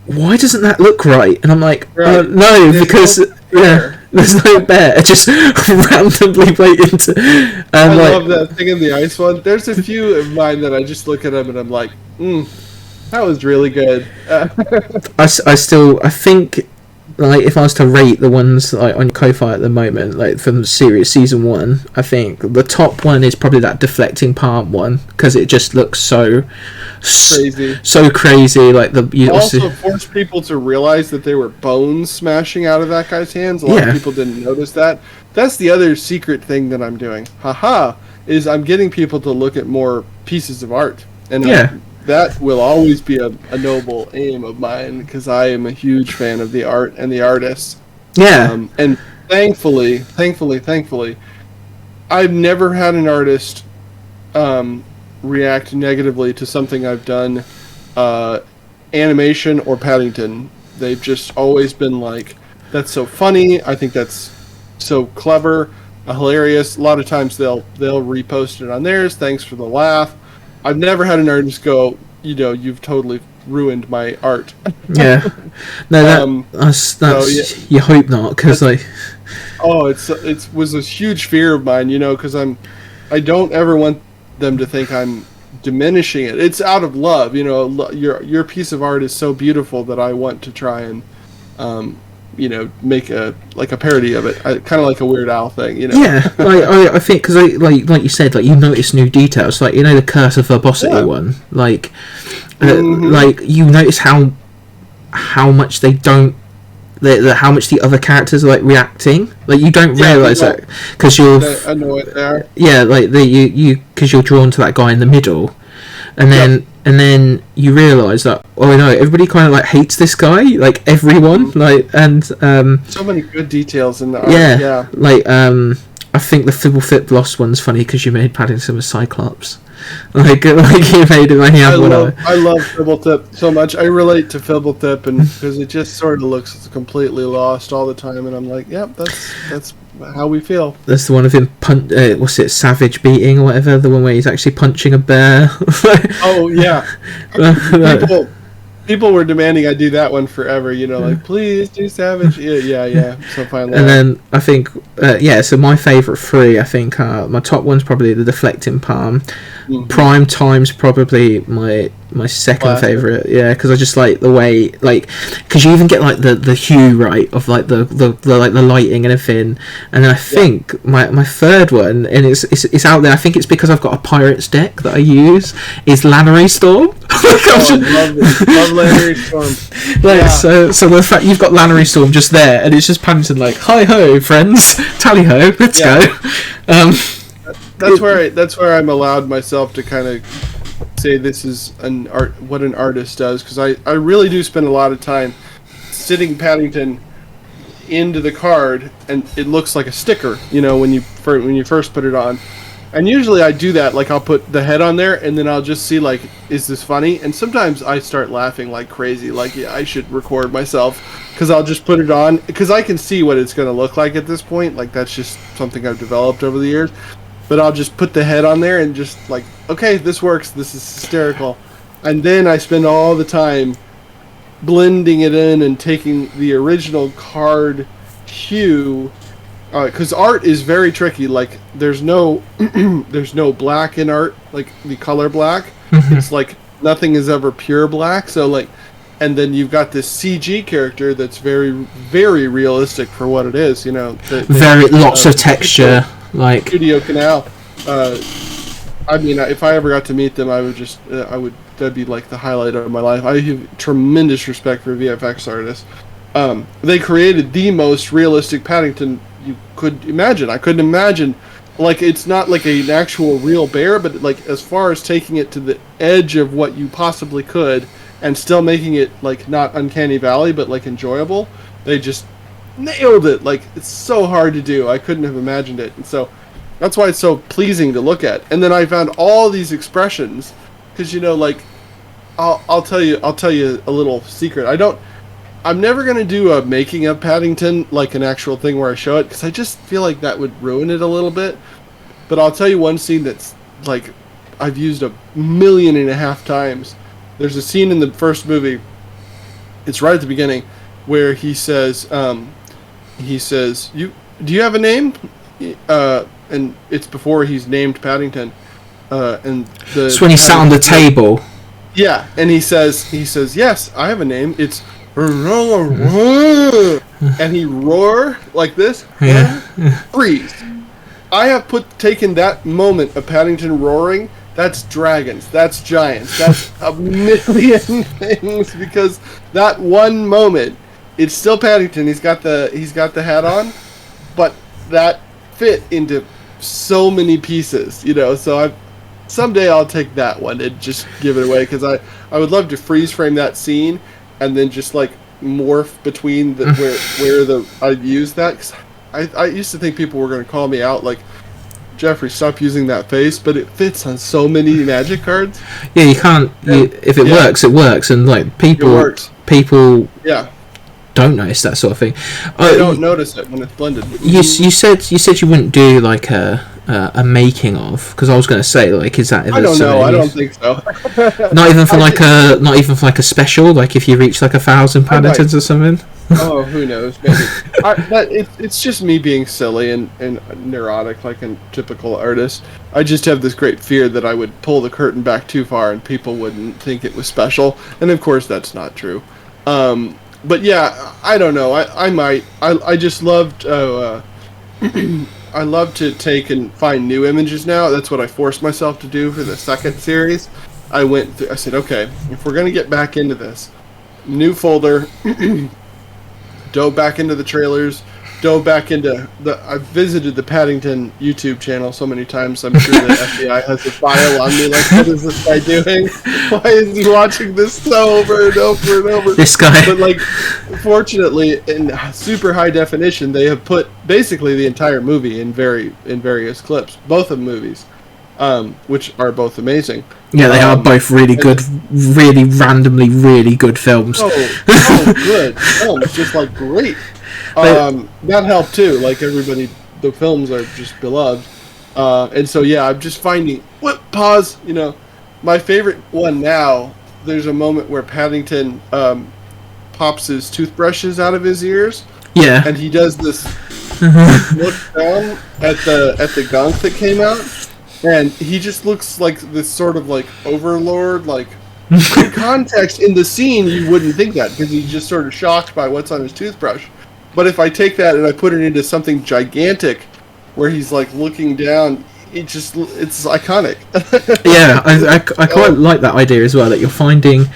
why doesn't that look right? And I'm like, no, because there's no bear. Just randomly waiting to. I love that Thing in the Ice one. There's a few of mine that I just look at them and I'm like, that was really good. I think. Like, if I was to rate the ones like on Ko-Fi at the moment, like from series season 1, I think the top one is probably that deflecting palm one, because it just looks so crazy. Like you also forced people to realize that there were bones smashing out of that guy's hands. A lot of people didn't notice that. That's the other secret thing that I'm doing. Is I'm getting people to look at more pieces of art, and that will always be a noble aim of mine, because I am a huge fan of the art and the artists. Yeah. And thankfully, I've never had an artist react negatively to something I've done, animation or Paddington. They've just always been like, that's so funny, I think that's so clever, hilarious. A lot of times they'll repost it on theirs, thanks for the laugh. I've never had an artist go, you've totally ruined my art. Yeah. No, that's you hope not, because like. Oh, it was a huge fear of mine, because I don't ever want them to think I'm diminishing it. It's out of love, your piece of art is so beautiful that I want to try and, make a parody of it, kind of like a Weird Al thing, Yeah, I think because like you said, like you notice new details, like the curse of verbosity one, like like you notice how much they don't. How much the other characters are like reacting, like you don't realize that because you're. I know it there. Yeah, like you because you're drawn to that guy in the middle, and then you realise that everybody kind of like hates this guy, like everyone, and so many good details in the art. Yeah. Like I think the Fibblethip Lost one's funny because you made Paddington with Cyclops. Like you made him. I love Fibblethip so much. I relate to Fibblethip, and because it just sort of looks completely lost all the time, and I'm like, that's how we feel. That's the one of him Savage Beating or whatever, the one where he's actually punching a bear. Oh yeah. People were demanding I do that one forever. You know, like please do Savage. Yeah. So finally, and then I think, so my favourite three, I think, my top one's probably the Deflecting Palm. Prime Time's probably my second favourite, because I just like the way, like, because you even get like the hue right of like the like the lighting and everything. And then I think my third one, and it's out there, I think it's because I've got a Pirates deck that I use, is Lannery Storm. Love Lannery Storm. Like, so the fact you've got Lannery Storm just there, and it's just Paddington like, hi ho friends, tally ho, let's go. That's where I'm allowed myself to kind of say this is what an artist does, because I really do spend a lot of time sitting Paddington into the card, and it looks like a sticker, you know, when you first put it on. And usually I do that, like I'll put the head on there, and then I'll just see, like, is this funny? And sometimes I start laughing like crazy, like, yeah, I should record myself, because I'll just put it on, because I can see what it's going to look like at this point. Like, that's just something I've developed over the years. But I'll just put the head on there and just like, okay, this works, this is hysterical. And then I spend all the time blending it in and taking the original card hue, because art is very tricky. Like, there's no black in art, like the color black. It's like nothing is ever pure black. So like, and then you've got this CG character that's very, very realistic for what it is. You know, lots of texture. Like Studio Canal. I mean, if I ever got to meet them, I would that'd be like the highlight of my life. I have tremendous respect for VFX artists. They created the most realistic Paddington you could imagine. I couldn't imagine, like, it's not like an actual real bear, but like as far as taking it to the edge of what you possibly could and still making it like not Uncanny Valley, but like enjoyable. They just nailed it. Like, it's so hard to do. I couldn't have imagined it. And so that's why it's so pleasing to look at. And then I found all these expressions, because, you know, like, I'll tell you a little secret. I'm never going to do a making of Paddington, like an actual thing where I show it, because I just feel like that would ruin it a little bit. But I'll tell you one scene that's like I've used 1.5 million times. There's a scene in the first movie, it's right at the beginning, where he says, do you have a name? And it's before he's named Paddington. And it's when he sat on the table. Yeah, and he says, yes, I have a name. It's and he roar like this. Yeah. Freeze. I have taken that moment of Paddington roaring. That's dragons. That's giants. That's 1,000,000 things, because that one moment. It's still Paddington. He's got the hat on, but that fit into so many pieces, you know. So someday I'll take that one and just give it away, because I would love to freeze frame that scene and then just like morph between where I'd use that. Cause I used to think people were going to call me out, like, Jeffrey, stop using that face, but it fits on so many Magic cards. Yeah, you can't. If it works, it works, and like people don't notice that sort of thing. I don't notice it when it's blended. You said you wouldn't do like a making of, because I was going to say, like, is that? I don't know. I don't think so. Not even for like a special, like if you reach like 1,000 Paddingtons or something. Oh, who knows? Maybe. It's just me being silly and neurotic, like a typical artist. I just have this great fear that I would pull the curtain back too far and people wouldn't think it was special, and of course that's not true. But yeah, I don't know. I might. I just loved. I love to take and find new images now. That's what I forced myself to do for the second series. I said, okay, if we're gonna get back into this, new folder, dove back into the trailers, dove back into I've visited the Paddington YouTube channel so many times, I'm sure the FBI has a file on me, like, what is this guy doing? Why is he watching this so over and over and over? This guy. But, like, fortunately, in super high definition, they have put basically the entire movie in various clips, both of movies, which are both amazing. Yeah, they are both really good, really randomly really good films. Good films, just like great. That helped too. Like, everybody, the films are just beloved, and so yeah, I'm just finding pause. You know, my favorite one now there's a moment where Paddington pops his toothbrushes out of his ears. Yeah. And he does this look down at the gunk that came out, and he just looks like this sort of like overlord. Like in context in the scene, you wouldn't think that because he's just sort of shocked by what's on his toothbrush. But if I take that and I put it into something gigantic, where he's like looking down, it's iconic. Yeah, I quite like that idea as well. That you're finding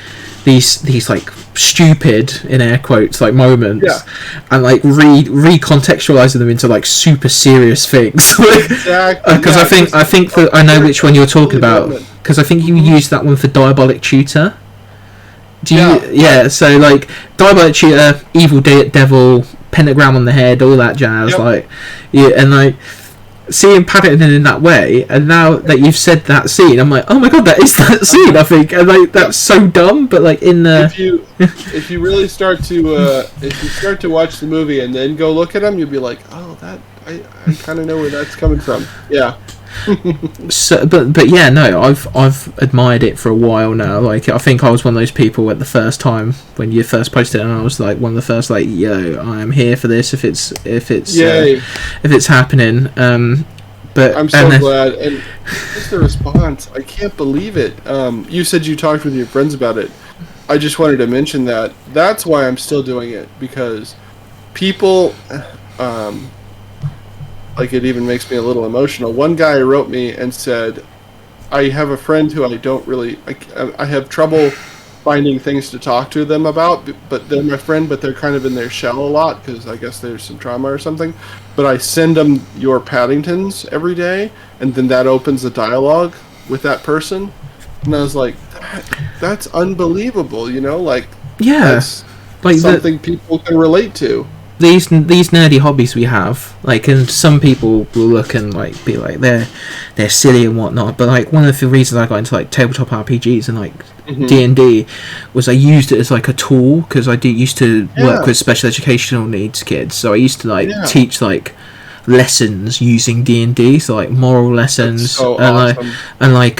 these like stupid in air quotes like moments, and like recontextualizing them into like super serious things. Exactly. Because I think that I know which one you're talking about. Because I think you used that one for Diabolic Tutor. Do you? Yeah. So like Diabolic Tutor, Evil Devil, Pentagram on the head, all that jazz. Yep. Like, yeah, and like seeing Paddington in that way, and now that you've said that scene, I'm like, oh my god, that is that scene. I think, and like that's so dumb, but like in the if you really start to watch the movie and then go look at them, you'll be like, oh, that I kind of know where that's coming from. Yeah. So, but yeah, no, I've admired it for a while now. Like, I think I was one of those people at the first time when you first posted it, and I was like one of the first, like, yo, I am here for this if it's happening. But I'm so glad, and just the response, I can't believe it. You said you talked with your friends about it. I just wanted to mention that. That's why I'm still doing it, because people. Like, it even makes me a little emotional. One guy wrote me and said, I have a friend who I don't really... I have trouble finding things to talk to them about, but they're my friend, but they're kind of in their shell a lot, because I guess there's some trauma or something. But I send them your Paddingtons every day, and then that opens a dialogue with that person. And I was like, that's unbelievable, you know? Like, yeah, that's like something people can relate to. These nerdy hobbies we have, like, and some people will look and like be like they're silly and whatnot, but like one of the reasons I got into like tabletop RPGs and like D&D was I used it as like a tool, because I used to work with special educational needs kids, so I used to like teach like lessons using D&D, so like moral lessons, so and awesome. like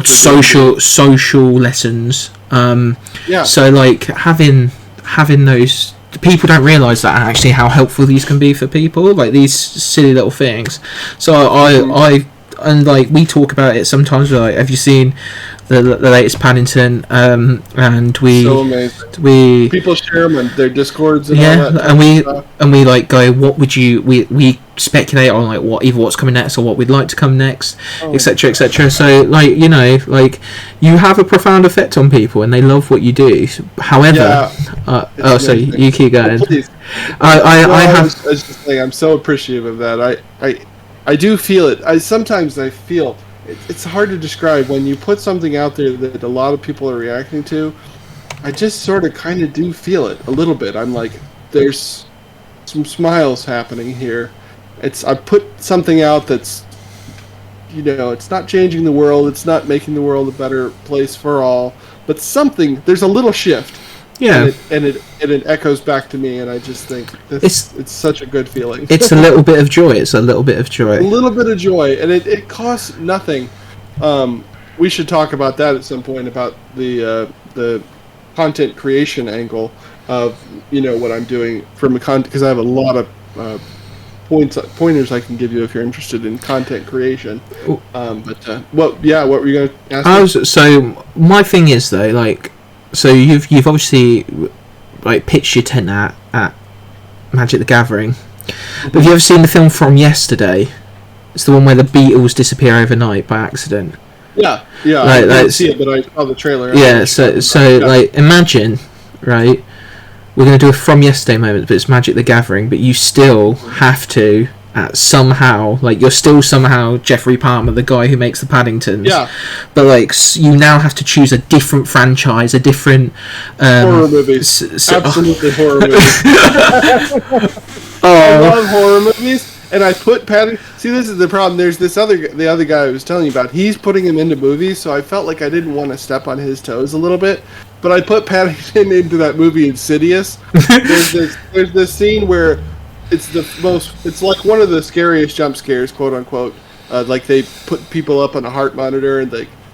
social lessons. So like having those. People don't realise that actually how helpful these can be for people, like these silly little things. So I and like we talk about it sometimes. We're like, have you seen the latest Paddington? And so amazing. People share them on their Discords and all that. And we like go, what would you? We speculate on like what's coming next or what we'd like to come next, etc., etc. So like, you know, like you have a profound effect on people and they love what you do. However, so you keep going. Please. I was just saying, I'm so appreciative of that. I do feel it. Sometimes I feel it's hard to describe when you put something out there that a lot of people are reacting to. I just sort of kind of do feel it a little bit. I'm like, there's some smiles happening here. I put something out that's, you know, it's not changing the world, it's not making the world a better place for all, but there's a little shift. Yeah. And it echoes back to me, and I just think it's such a good feeling. It's a little bit of joy. It's a little bit of joy. A little bit of joy, and it costs nothing. We should talk about that at some point, about the content creation angle of, you know, what I'm doing from because I have a lot of pointers I can give you if you're interested in content creation. What were you going to ask? So my thing is though, like, so you've obviously like pitched your tent at Magic the Gathering. But have you ever seen the film From Yesterday? It's the one where the Beatles disappear overnight by accident. Yeah. Like, I didn't see it, but I saw the trailer. Yeah. So like, imagine, right? We're going to do a From Yesterday moment, but it's Magic the Gathering, but you still have to somehow, like, you're still somehow Geoffrey Palmer, the guy who makes the Paddingtons. Yeah. But like, you now have to choose a different franchise, a different horror movies. Absolutely horror movies. I love horror movies, and I put Paddington. See, this is the problem. There's the other guy I was telling you about. He's putting him into movies, so I felt like I didn't want to step on his toes a little bit. But I put Paddington into that movie Insidious. There's this scene where it's like one of the scariest jump scares, quote unquote. Like they put people up on a heart monitor and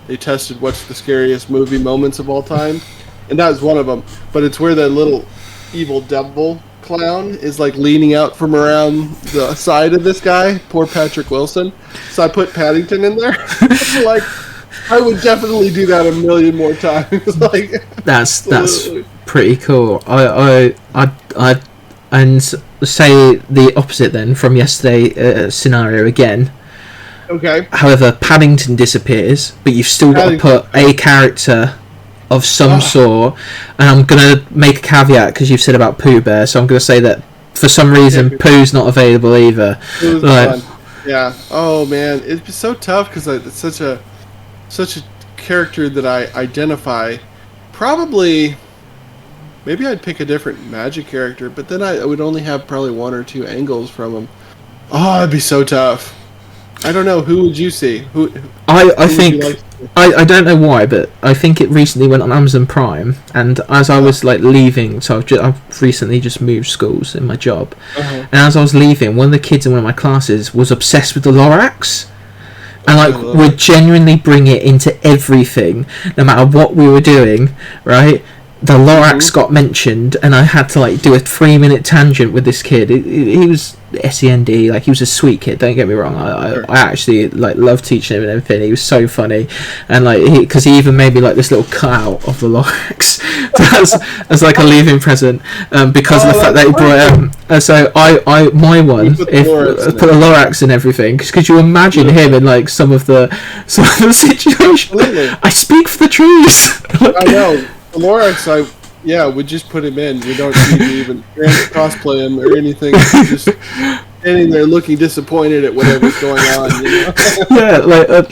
they tested what's the scariest movie moments of all time, and that was one of them. But it's where that little evil devil clown is like leaning out from around the side of this guy, poor Patrick Wilson. So I put Paddington in there. Like, I would definitely do that a million more times. Like, that's pretty cool. I and say the opposite then from yesterday scenario again. Okay. However, Paddington disappears, but you've still got to put a character of some sort, and I'm gonna make a caveat because you've said about Pooh Bear, so I'm gonna say that for some reason Pooh's not available either. Like, yeah. Oh man, it's so tough because it's such a character that I identify. Probably, maybe I'd pick a different Magic character, but then I would only have probably one or two angles from him. Oh, it'd be so tough. I don't know. Who would you see? I think I don't know why, but I think it recently went on Amazon Prime, and as I was like leaving, so I've recently just moved schools in my job, and as I was leaving, one of the kids in one of my classes was obsessed with the Lorax, and like would genuinely bring it into everything, no matter what we were doing, right? The Lorax got mentioned, and I had to like do a 3-minute tangent with this kid. He was SEND, like he was a sweet kid. Don't get me wrong. I actually like loved teaching him and everything. He was so funny, and like because he even made me like this little cutout of the Lorax as like a leaving present, because of the fact that he brought it. So I my one put the Lorax in everything. Because could you imagine him in like some of the situations? I speak for the trees. I know. Lorax, would just put him in. We don't need to even cosplay him or anything. Just standing there looking disappointed at whatever's going on. You know? Yeah,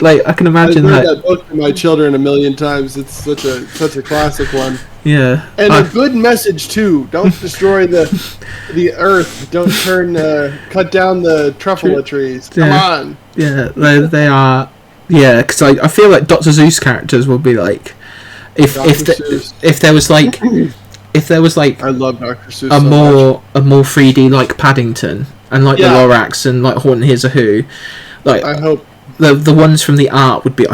like I can imagine I've read that book to my children a million times. It's such a classic one. Yeah, and a good message too. Don't destroy the earth. Don't cut down the truffle trees. Come on. Yeah, they are. Yeah, because I feel like Dr. Zeus characters will be like. If there was like I love Dr. Seuss a more 3D like Paddington and like the Lorax and like Horton Hears a Who, like I hope the ones from the art would be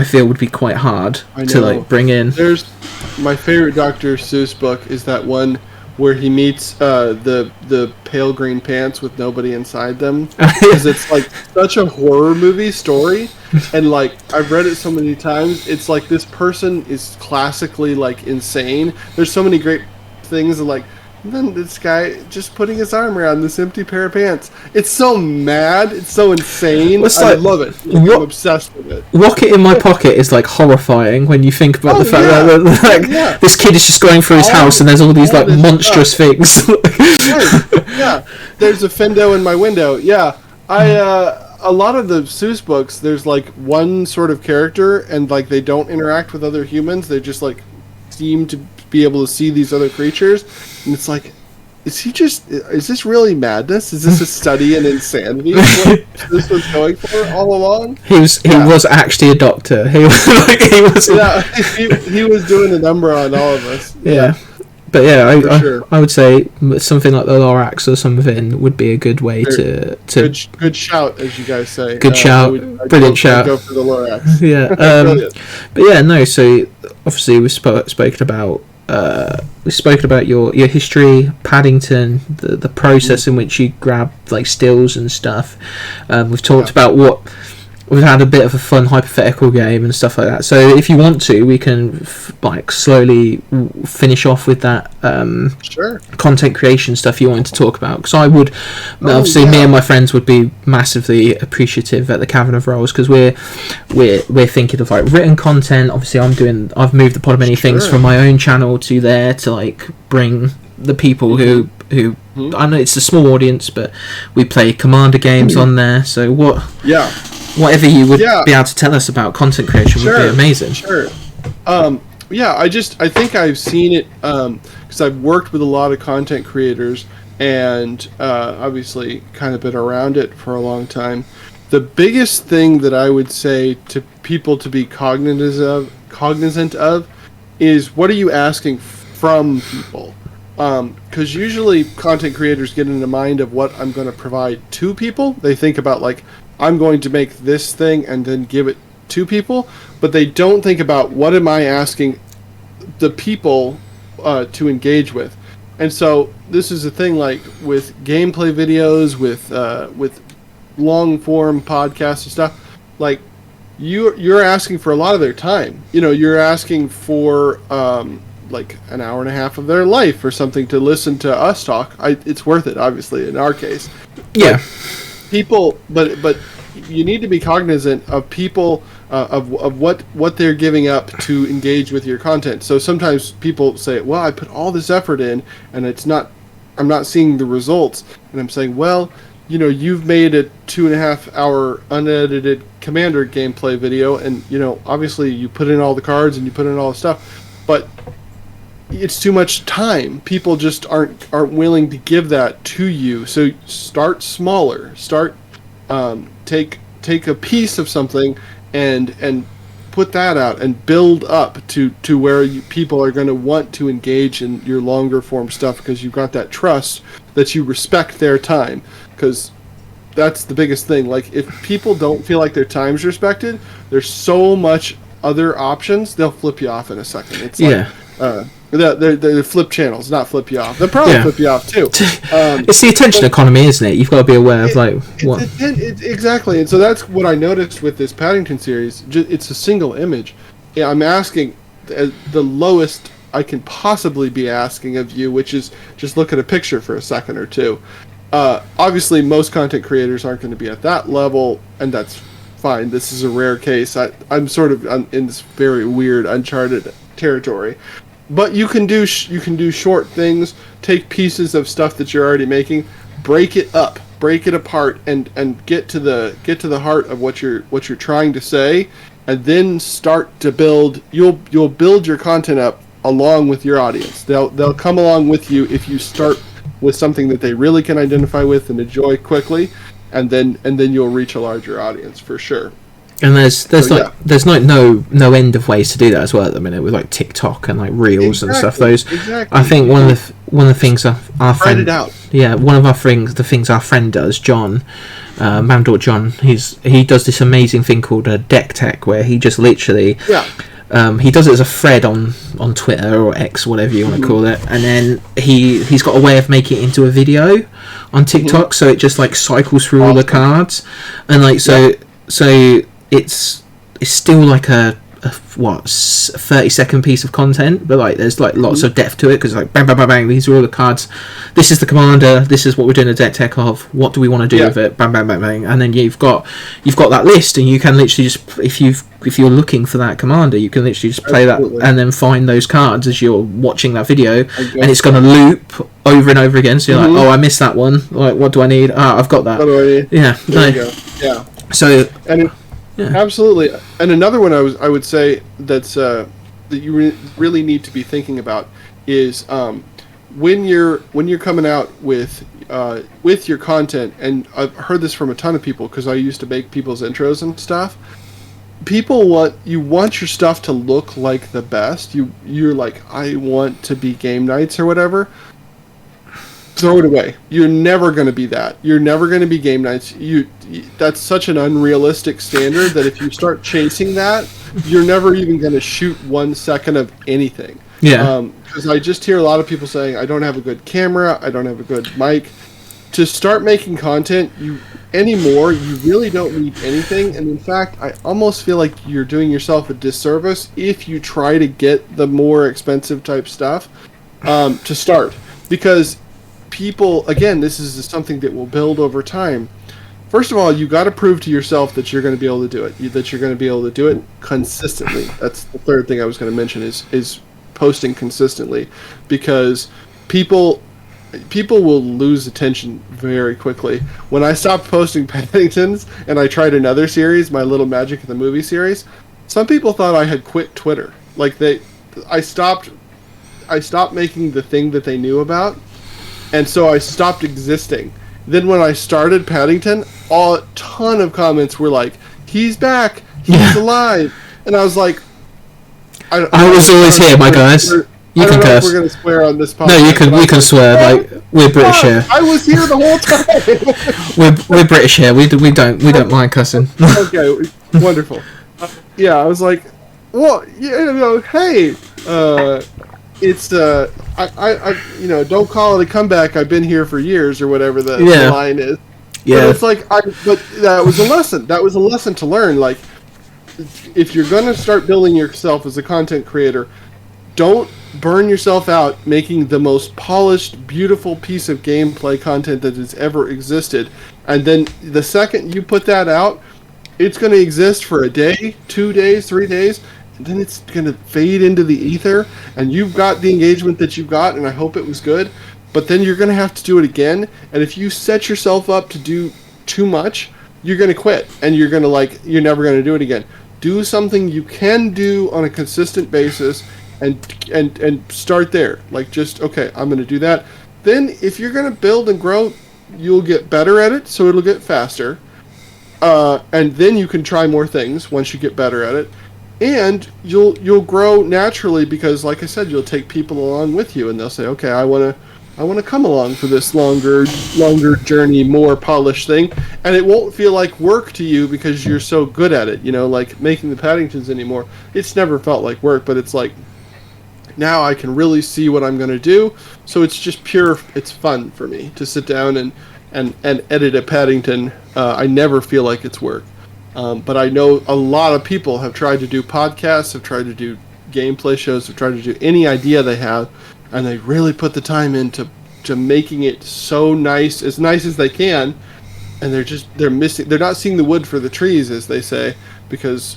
quite hard to like bring in. There's my favorite Dr. Seuss book is that one where he meets the pale green pants with nobody inside them, because it's like such a horror movie story, and like I've read it so many times. It's like this person is classically like insane. There's so many great things, and like then this guy just putting his arm around this empty pair of pants. It's so mad. It's so insane. I love it. I'm obsessed with it. Rocket in My Pocket is like horrifying when you think about the fact that this kid is just going through his house and there's all these like monstrous things. Yeah. There's a Fendo in my window. Yeah. A lot of the Seuss books, there's like one sort of character and like they don't interact with other humans. They just like seem to be able to see these other creatures, and it's like, is this really madness? Is this a study in insanity? What this was going for all along? He was actually a doctor. He was doing a number on all of us. Yeah. But yeah, I would say something like the Lorax or something would be a good way to good shout, as you guys say. Good shout, brilliant shout. I'd go for the Lorax. Yeah, but yeah, no. So obviously we've spoken about your history, Paddington, the process in which you grab like stills and stuff. We've talked about what. We've had a bit of a fun hypothetical game and stuff like that. So if you want to, we can slowly finish off with that content creation stuff you wanted to talk about. Because I would, obviously, me and my friends would be massively appreciative at the Cavern of Rolls, because we're thinking of like written content. Obviously, I've moved the Pod of Many Things from my own channel to there to like bring the people who I know it's a small audience, but we play Commander games on there. So whatever you would be able to tell us about content creation would be amazing. Sure. I think I've seen it because I've worked with a lot of content creators and obviously kind of been around it for a long time. The biggest thing that I would say to people to be cognizant of is, what are you asking from people? Because usually content creators get in the mind of what I'm going to provide to people. They think about like, I'm going to make this thing and then give it to people, but they don't think about what am I asking the people to engage with. And so this is a thing like with gameplay videos, with long form podcasts and stuff, like you're asking for a lot of their time. You're asking for like an hour and a half of their life or something to listen to us talk. It's worth it, obviously, in our case. Yeah. But you need to be cognizant of people, of what they're giving up to engage with your content. So sometimes people say, well, I put all this effort in and I'm not seeing the results. And I'm saying, well, you've made a 2.5 hour unedited Commander gameplay video, and obviously you put in all the cards and you put in all the stuff, but it's too much time. People just aren't willing to give that to you. So start smaller. Take a piece of something and put that out and build up to where people are going to want to engage in your longer form stuff, because you've got that trust that you respect their time. Because that's the biggest thing. Like, if people don't feel like their time's respected, there's so much other options, they'll flip you off in a second. It's like they're flip channels, not flip you off. They'll probably flip you off too. It's the attention economy, isn't it? You've got to be aware of what. Exactly, and so that's what I noticed with this Paddington series. It's a single image. Yeah, I'm asking the lowest I can possibly be asking of you, which is just look at a picture for a second or two. Obviously, most content creators aren't going to be at that level, and that's fine. This is a rare case. I'm sort of in this very weird, uncharted territory. But you can do short things. Take pieces of stuff that you're already making, break it up, break it apart, and get to the heart of what you're trying to say, and then start to build. You'll build your content up along with your audience. They'll come along with you if you start with something that they really can identify with and enjoy quickly, and then you'll reach a larger audience for sure. And there's no end of ways to do that as well at the minute, with like TikTok and like Reels and stuff. I think one of the things our friend, one of our things, the things our friend does, John, Mandor John, he does this amazing thing called a deck tech, where he just literally he does it as a thread on Twitter or X, whatever you want to call it, and then he's got a way of making it into a video on TikTok, so it just like cycles through all the cards, and like so it's still like a 30-second piece of content, but like there's like lots of depth to it, because like bang bang bang bang, these are all the cards, this is the commander, this is what we're doing a deck tech of, what do we want to do with it, bang bang bang bang, and then you've got that list, and you can literally just, if you're looking for that commander, you can literally just play that and then find those cards as you're watching that video, and it's going to loop over and over again, so you're like, oh, I missed that one, like, what do I need? I've got that. What do I need? There you go. So absolutely. And another one I would say that's that you really need to be thinking about is when you're coming out with your content, and I've heard this from a ton of people because I used to make people's intros and stuff. People want your stuff to look like the best. You're like, I want to be Game Nights or whatever. Throw it away. You're never going to be that. You're never going to be Game Nights. That's such an unrealistic standard that if you start chasing that, you're never even going to shoot 1 second of anything. Because I just hear a lot of people saying, I don't have a good camera, I don't have a good mic. To start making content anymore, you really don't need anything. And in fact, I almost feel like you're doing yourself a disservice if you try to get the more expensive type stuff to start. Because people, again, this is something that will build over time. First of all, you got to prove to yourself that you're going to be able to do it. That you're going to be able to do it consistently. That's the third thing I was going to mention is posting consistently, because people will lose attention very quickly. When I stopped posting Paddingtons and I tried another series, my Little Magic of the Movie series, some people thought I had quit Twitter. Like I stopped making the thing that they knew about. And so I stopped existing. Then when I started Paddington, a ton of comments were like, he's back, he's alive. And I was like, I was always here, my guys. You can curse. We're going to swear on this podcast. No, we can swear. Like, we're British here. I was here the whole time. we're British here. We don't mind cussing. Okay, wonderful. Yeah, I was like, well, hey, it's don't call it a comeback. I've been here for years, or whatever the line is. Yeah, but it's like, but that was a lesson. That was a lesson to learn. Like, if you're gonna start building yourself as a content creator, don't burn yourself out making the most polished, beautiful piece of gameplay content that has ever existed, and then the second you put that out, it's going to exist for a day, 2 days, 3 days, and then it's going to fade into the ether, and you've got the engagement that you've got, and I hope it was good, but then you're going to have to do it again, and if you set yourself up to do too much, you're going to quit, and you're going to you're never going to do it again. Do something you can do on a consistent basis, and start there. Like, just, okay, I'm going to do that. Then, if you're going to build and grow, you'll get better at it, so it'll get faster. And then you can try more things once you get better at it. And you'll grow naturally because, like I said, you'll take people along with you, and they'll say, okay, I want to come along for this longer journey, more polished thing. And it won't feel like work to you because you're so good at it. Like making the Paddingtons anymore. It's never felt like work, but it's like, now I can really see what I'm going to do, so it's just it's fun for me to sit down and edit a Paddington. I never feel like it's work. But I know a lot of people have tried to do podcasts, have tried to do gameplay shows, have tried to do any idea they have, and they really put the time into making it so nice as they can, and they're not seeing the wood for the trees, as they say, because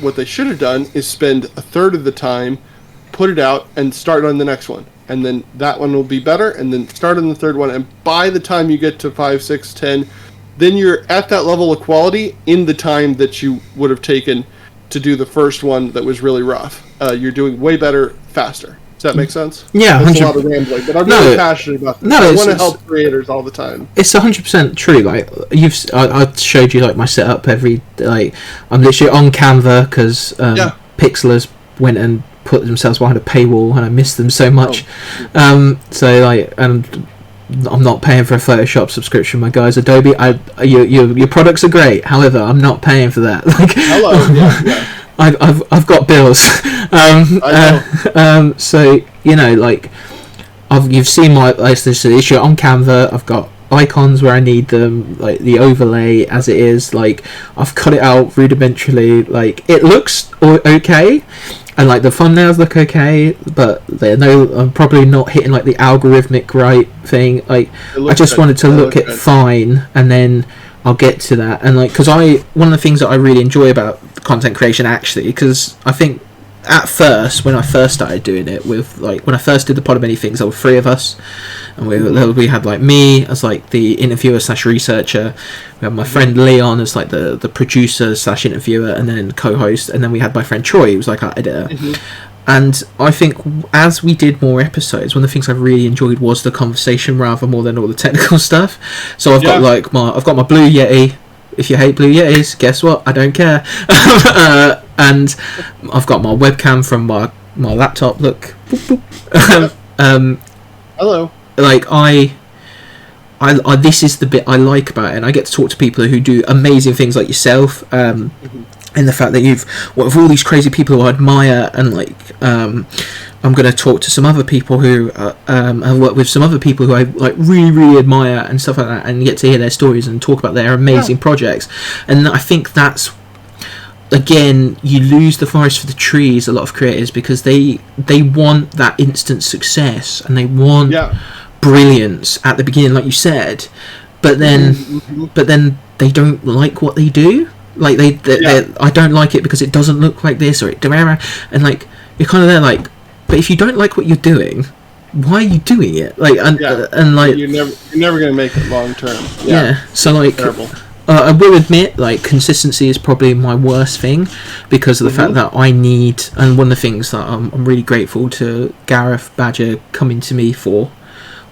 what they should have done is spend a third of the time, put it out, and start on the next one. And then that one will be better, and then start on the third one. And by the time you get to 5, 6, 10, then you're at that level of quality in the time that you would have taken to do the first one that was really rough. You're doing way better, faster. Does that make sense? Yeah, that's 100%. A lot of rambling, but I'm really passionate about this. I want to help creators all the time. It's 100% true. Like, I showed you like my setup I'm literally on Canva because Pixlers went and put themselves behind a paywall, and I miss them so much. And I'm not paying for a Photoshop subscription, my guys. Adobe, your products are great. However, I'm not paying for that. Like, hello, yeah. I've got bills. So you've seen my this issue on Canva. I've got icons where I need them, like the overlay as it is. Like, I've cut it out rudimentarily. Like, it looks okay. And like the thumbnails look okay, but I'm probably not hitting like the algorithmic right thing. Like, I just wanted to look it fine, and then I'll get to that. And like, because one of the things that I really enjoy about content creation, actually, because I think at first, when I first started doing it, when I first did the Pod of Many Things, there were 3 of us, and we had like me as like the interviewer / researcher, we had my friend Leon as like the producer / interviewer, and then co-host, and then we had my friend Troy, who was like our editor. And I think as we did more episodes, one of the things I really enjoyed was the conversation rather more than all the technical stuff. So I've got my Blue Yeti. If you hate Blue Yetis, guess what? I don't care. And I've got my webcam from my laptop. Look. Hello. Like, I this is the bit I like about it, and I get to talk to people who do amazing things like yourself. And the fact that of all these crazy people who I admire, and like, I'm going to talk to some other people who have worked with some other people who I like really, really admire and stuff like that, and get to hear their stories and talk about their amazing projects. And I think that's, again, you lose the forest for the trees, a lot of creators, because they want that instant success, and they want brilliance at the beginning, like you said, but then they don't like what they do. Like, I don't like it because it doesn't look like this, or and like, you're kind of there like, but if you don't like what you're doing, why are you doing it? Like, and like, you're never gonna make it long term. So like, I will admit, like, consistency is probably my worst thing, because of the fact that I need, and one of the things that I'm really grateful to Gareth Badger coming to me for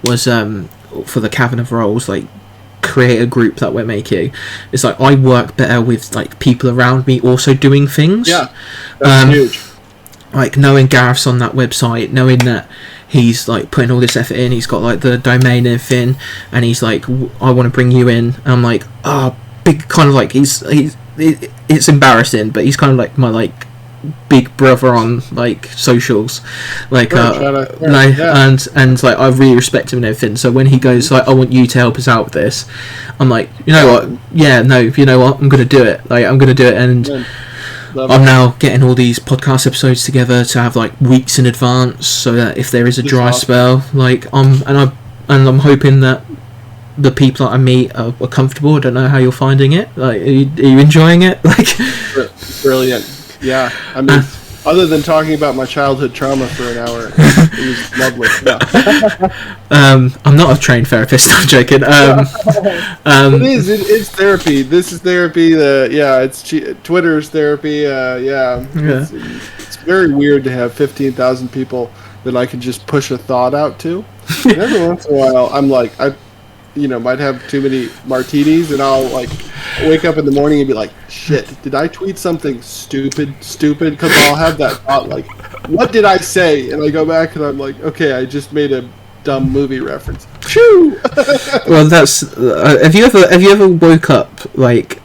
was for the Cavern of Roles, like, creator group that we're making. It's like, I work better with like people around me also doing things. That's huge. Like, knowing Gareth's on that website, knowing that he's like putting all this effort in, he's got like the domain and everything, and he's like, I want to bring you in, and I'm like, big kind of like, it's embarrassing, but he's kind of like my like big brother on like socials, like and like I really respect him and everything. So when he goes like, I want you to help us out with this, I'm like, you know what, yeah, no, you know what, I'm gonna do it, like I'm gonna do it. And I'm now getting all these podcast episodes together to have like weeks in advance, so that if there is a dry spell, like I'm hoping that the people that I meet are comfortable. I don't know how you're finding it. Like, are you enjoying it? Like, brilliant. Yeah, I mean, other than talking about my childhood trauma for an hour, it was lovely. Yeah. I'm not a trained therapist. I'm joking. It's therapy. This is therapy. Twitter's therapy. It's very weird to have 15,000 people that I can just push a thought out to. And every once in a while, I'm like, might have too many martinis, and I'll like wake up in the morning and be like, shit, did I tweet something stupid? Because I'll have that thought like, what did I say? And I go back and I'm like, okay, I just made a dumb movie reference. Shoo! Well, that's have you ever woke up like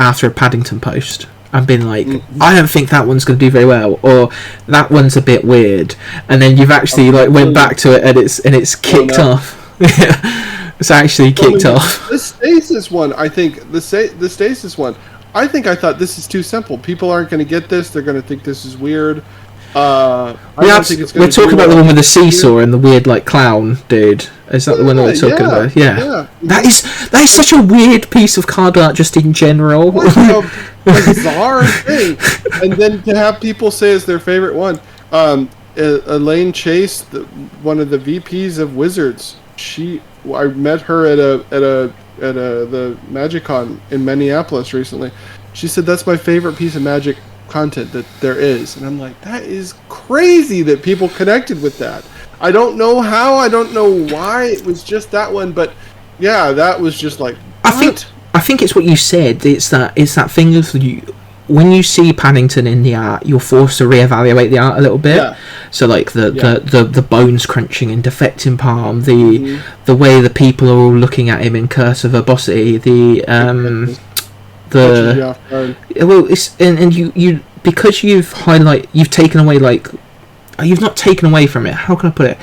after a Paddington post and been like, I don't think that one's going to do very well, or that one's a bit weird, and then you've actually like went back to it and it's kicked off. It's actually kicked off. The stasis one, I think, the stasis one, I think I thought this is too simple. People aren't going to get this. They're going to think this is weird. We're talking about the one with the seesaw and the weird like clown dude. Is that the one that we're talking about? Yeah. That is such a weird piece of card art just in general. What a bizarre thing. And then to have people say it's their favorite one. Elaine Chase, one of the VPs of Wizards, I met her at the MagicCon in Minneapolis recently. She said that's my favorite piece of Magic content that there is, and I'm like, that is crazy that people connected with that. I don't know how, I don't know why it was just that one, but yeah, that was just like, what? I think it's what you said. It's that thing of when you see Paddington in the art, you're forced to reevaluate the art a little bit. Yeah. So like the bones crunching and defecting palm, the way the people are all looking at him in Curse of Verbosity, you because you've taken away like. You've not taken away from it. How can I put it?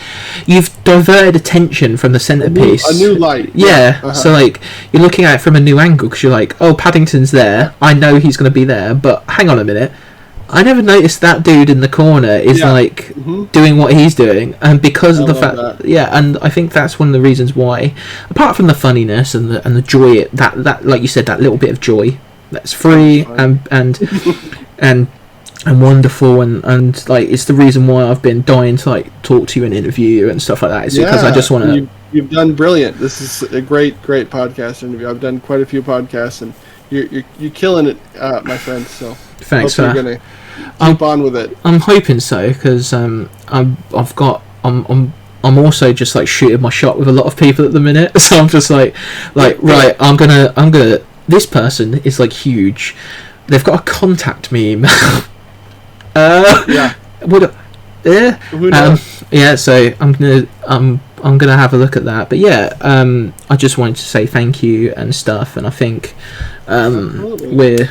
You've diverted attention from the centerpiece. A new light. Yeah. Uh-huh. So like you're looking at it from a new angle because you're like, oh, Paddington's there. I know he's going to be there, but hang on a minute. I never noticed that dude in the corner is doing what he's doing, and because of the fact, and I think that's one of the reasons why, apart from the funniness and the joy, that like you said, that little bit of joy that's free and wonderful, and like it's the reason why I've been dying to like talk to you and interview you and stuff like that. It's because I just want to. You've done brilliant. This is a great podcast interview. I've done quite a few podcasts, and you're killing it, my friend. So thanks for that. You're gonna keep on with it. I'm hoping so, because I'm also just like shooting my shot with a lot of people at the minute. So I'm just like right. I'm gonna. This person is like huge. They've got a contact me email. Who knows? So I'm gonna have a look at that. But I just wanted to say thank you and stuff, and I think we're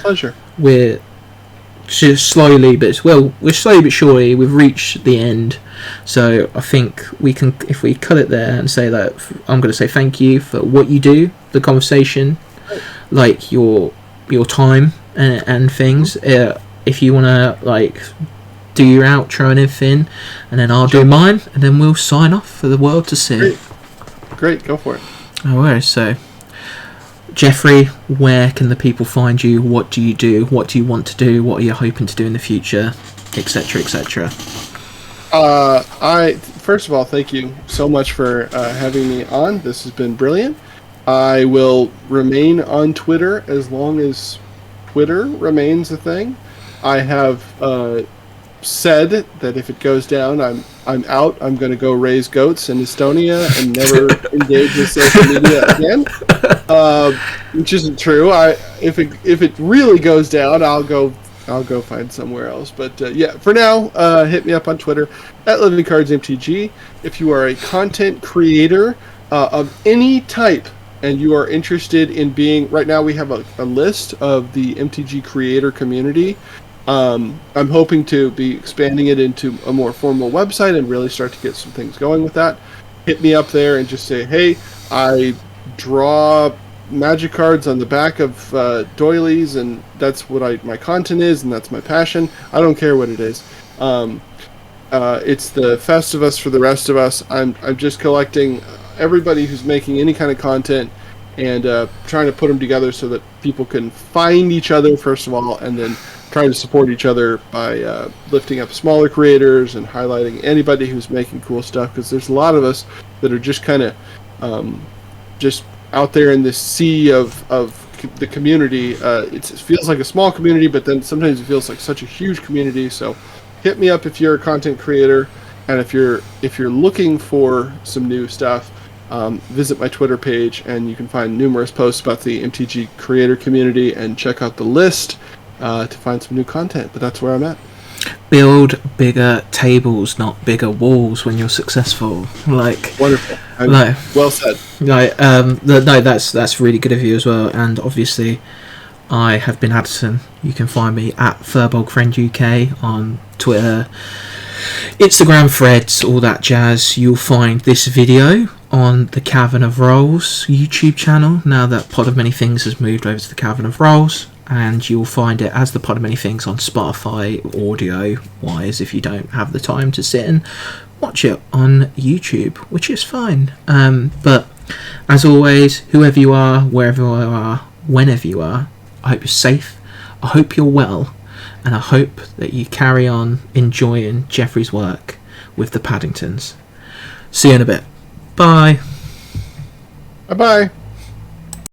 slowly but surely we've reached the end. So I think we can, if we cut it there and say that I'm gonna say thank you for what you do, the conversation, like your time and things. If you want to like do your outro and everything, and then I'll do mine, and then we'll sign off for the world to see. Great, go for it. Alright, so Geoffrey, where can the people find you? What do you do? What do you want to do? What are you hoping to do in the future, etc., etc.? First of all, thank you so much for having me on. This has been brilliant. I will remain on Twitter as long as Twitter remains a thing. I have said that if it goes down, I'm out. I'm going to go raise goats in Estonia and never engage with social media again, which isn't true. If it really goes down, I'll go find somewhere else. But for now, hit me up on Twitter at LivingCardsMTG. If you are a content creator of any type, and you are interested in being, right now we have a list of the MTG creator community. I'm hoping to be expanding it into a more formal website and really start to get some things going with that. Hit me up there and just say, hey, I draw magic cards on the back of doilies, and that's what my content is, and that's my passion. I don't care what it is. It's the Festivus for the rest of us. I'm just collecting everybody who's making any kind of content and trying to put them together so that people can find each other, first of all, and then trying to support each other by lifting up smaller creators and highlighting anybody who's making cool stuff, because there's a lot of us that are just kind of just out there in this sea of the community. It feels like a small community, but then sometimes it feels like such a huge community. So hit me up if you're a content creator, and if you're looking for some new stuff, visit my Twitter page, and you can find numerous posts about the MTG creator community, and check out the list to find some new content. But that's where I'm at. Build bigger tables, not bigger walls when you're successful. Like, wonderful. Well said. Like, no, that's really good of you as well. And obviously, I have been Addison. You can find me at FurbolgFriendUK on Twitter, Instagram, Threads, all that jazz. You'll find this video on the Cavern of Rolls YouTube channel now that Pod of Many Things has moved over to the Cavern of Rolls, and you'll find it as the Pod of Many Things on Spotify audio wise if you don't have the time to sit and watch it on YouTube, which is fine. But as always, whoever you are, wherever you are, whenever you are, I hope you're safe, I hope you're well, and I hope that you carry on enjoying Geoffrey's work with the Paddingtons. See you in a bit. Bye. Bye-bye.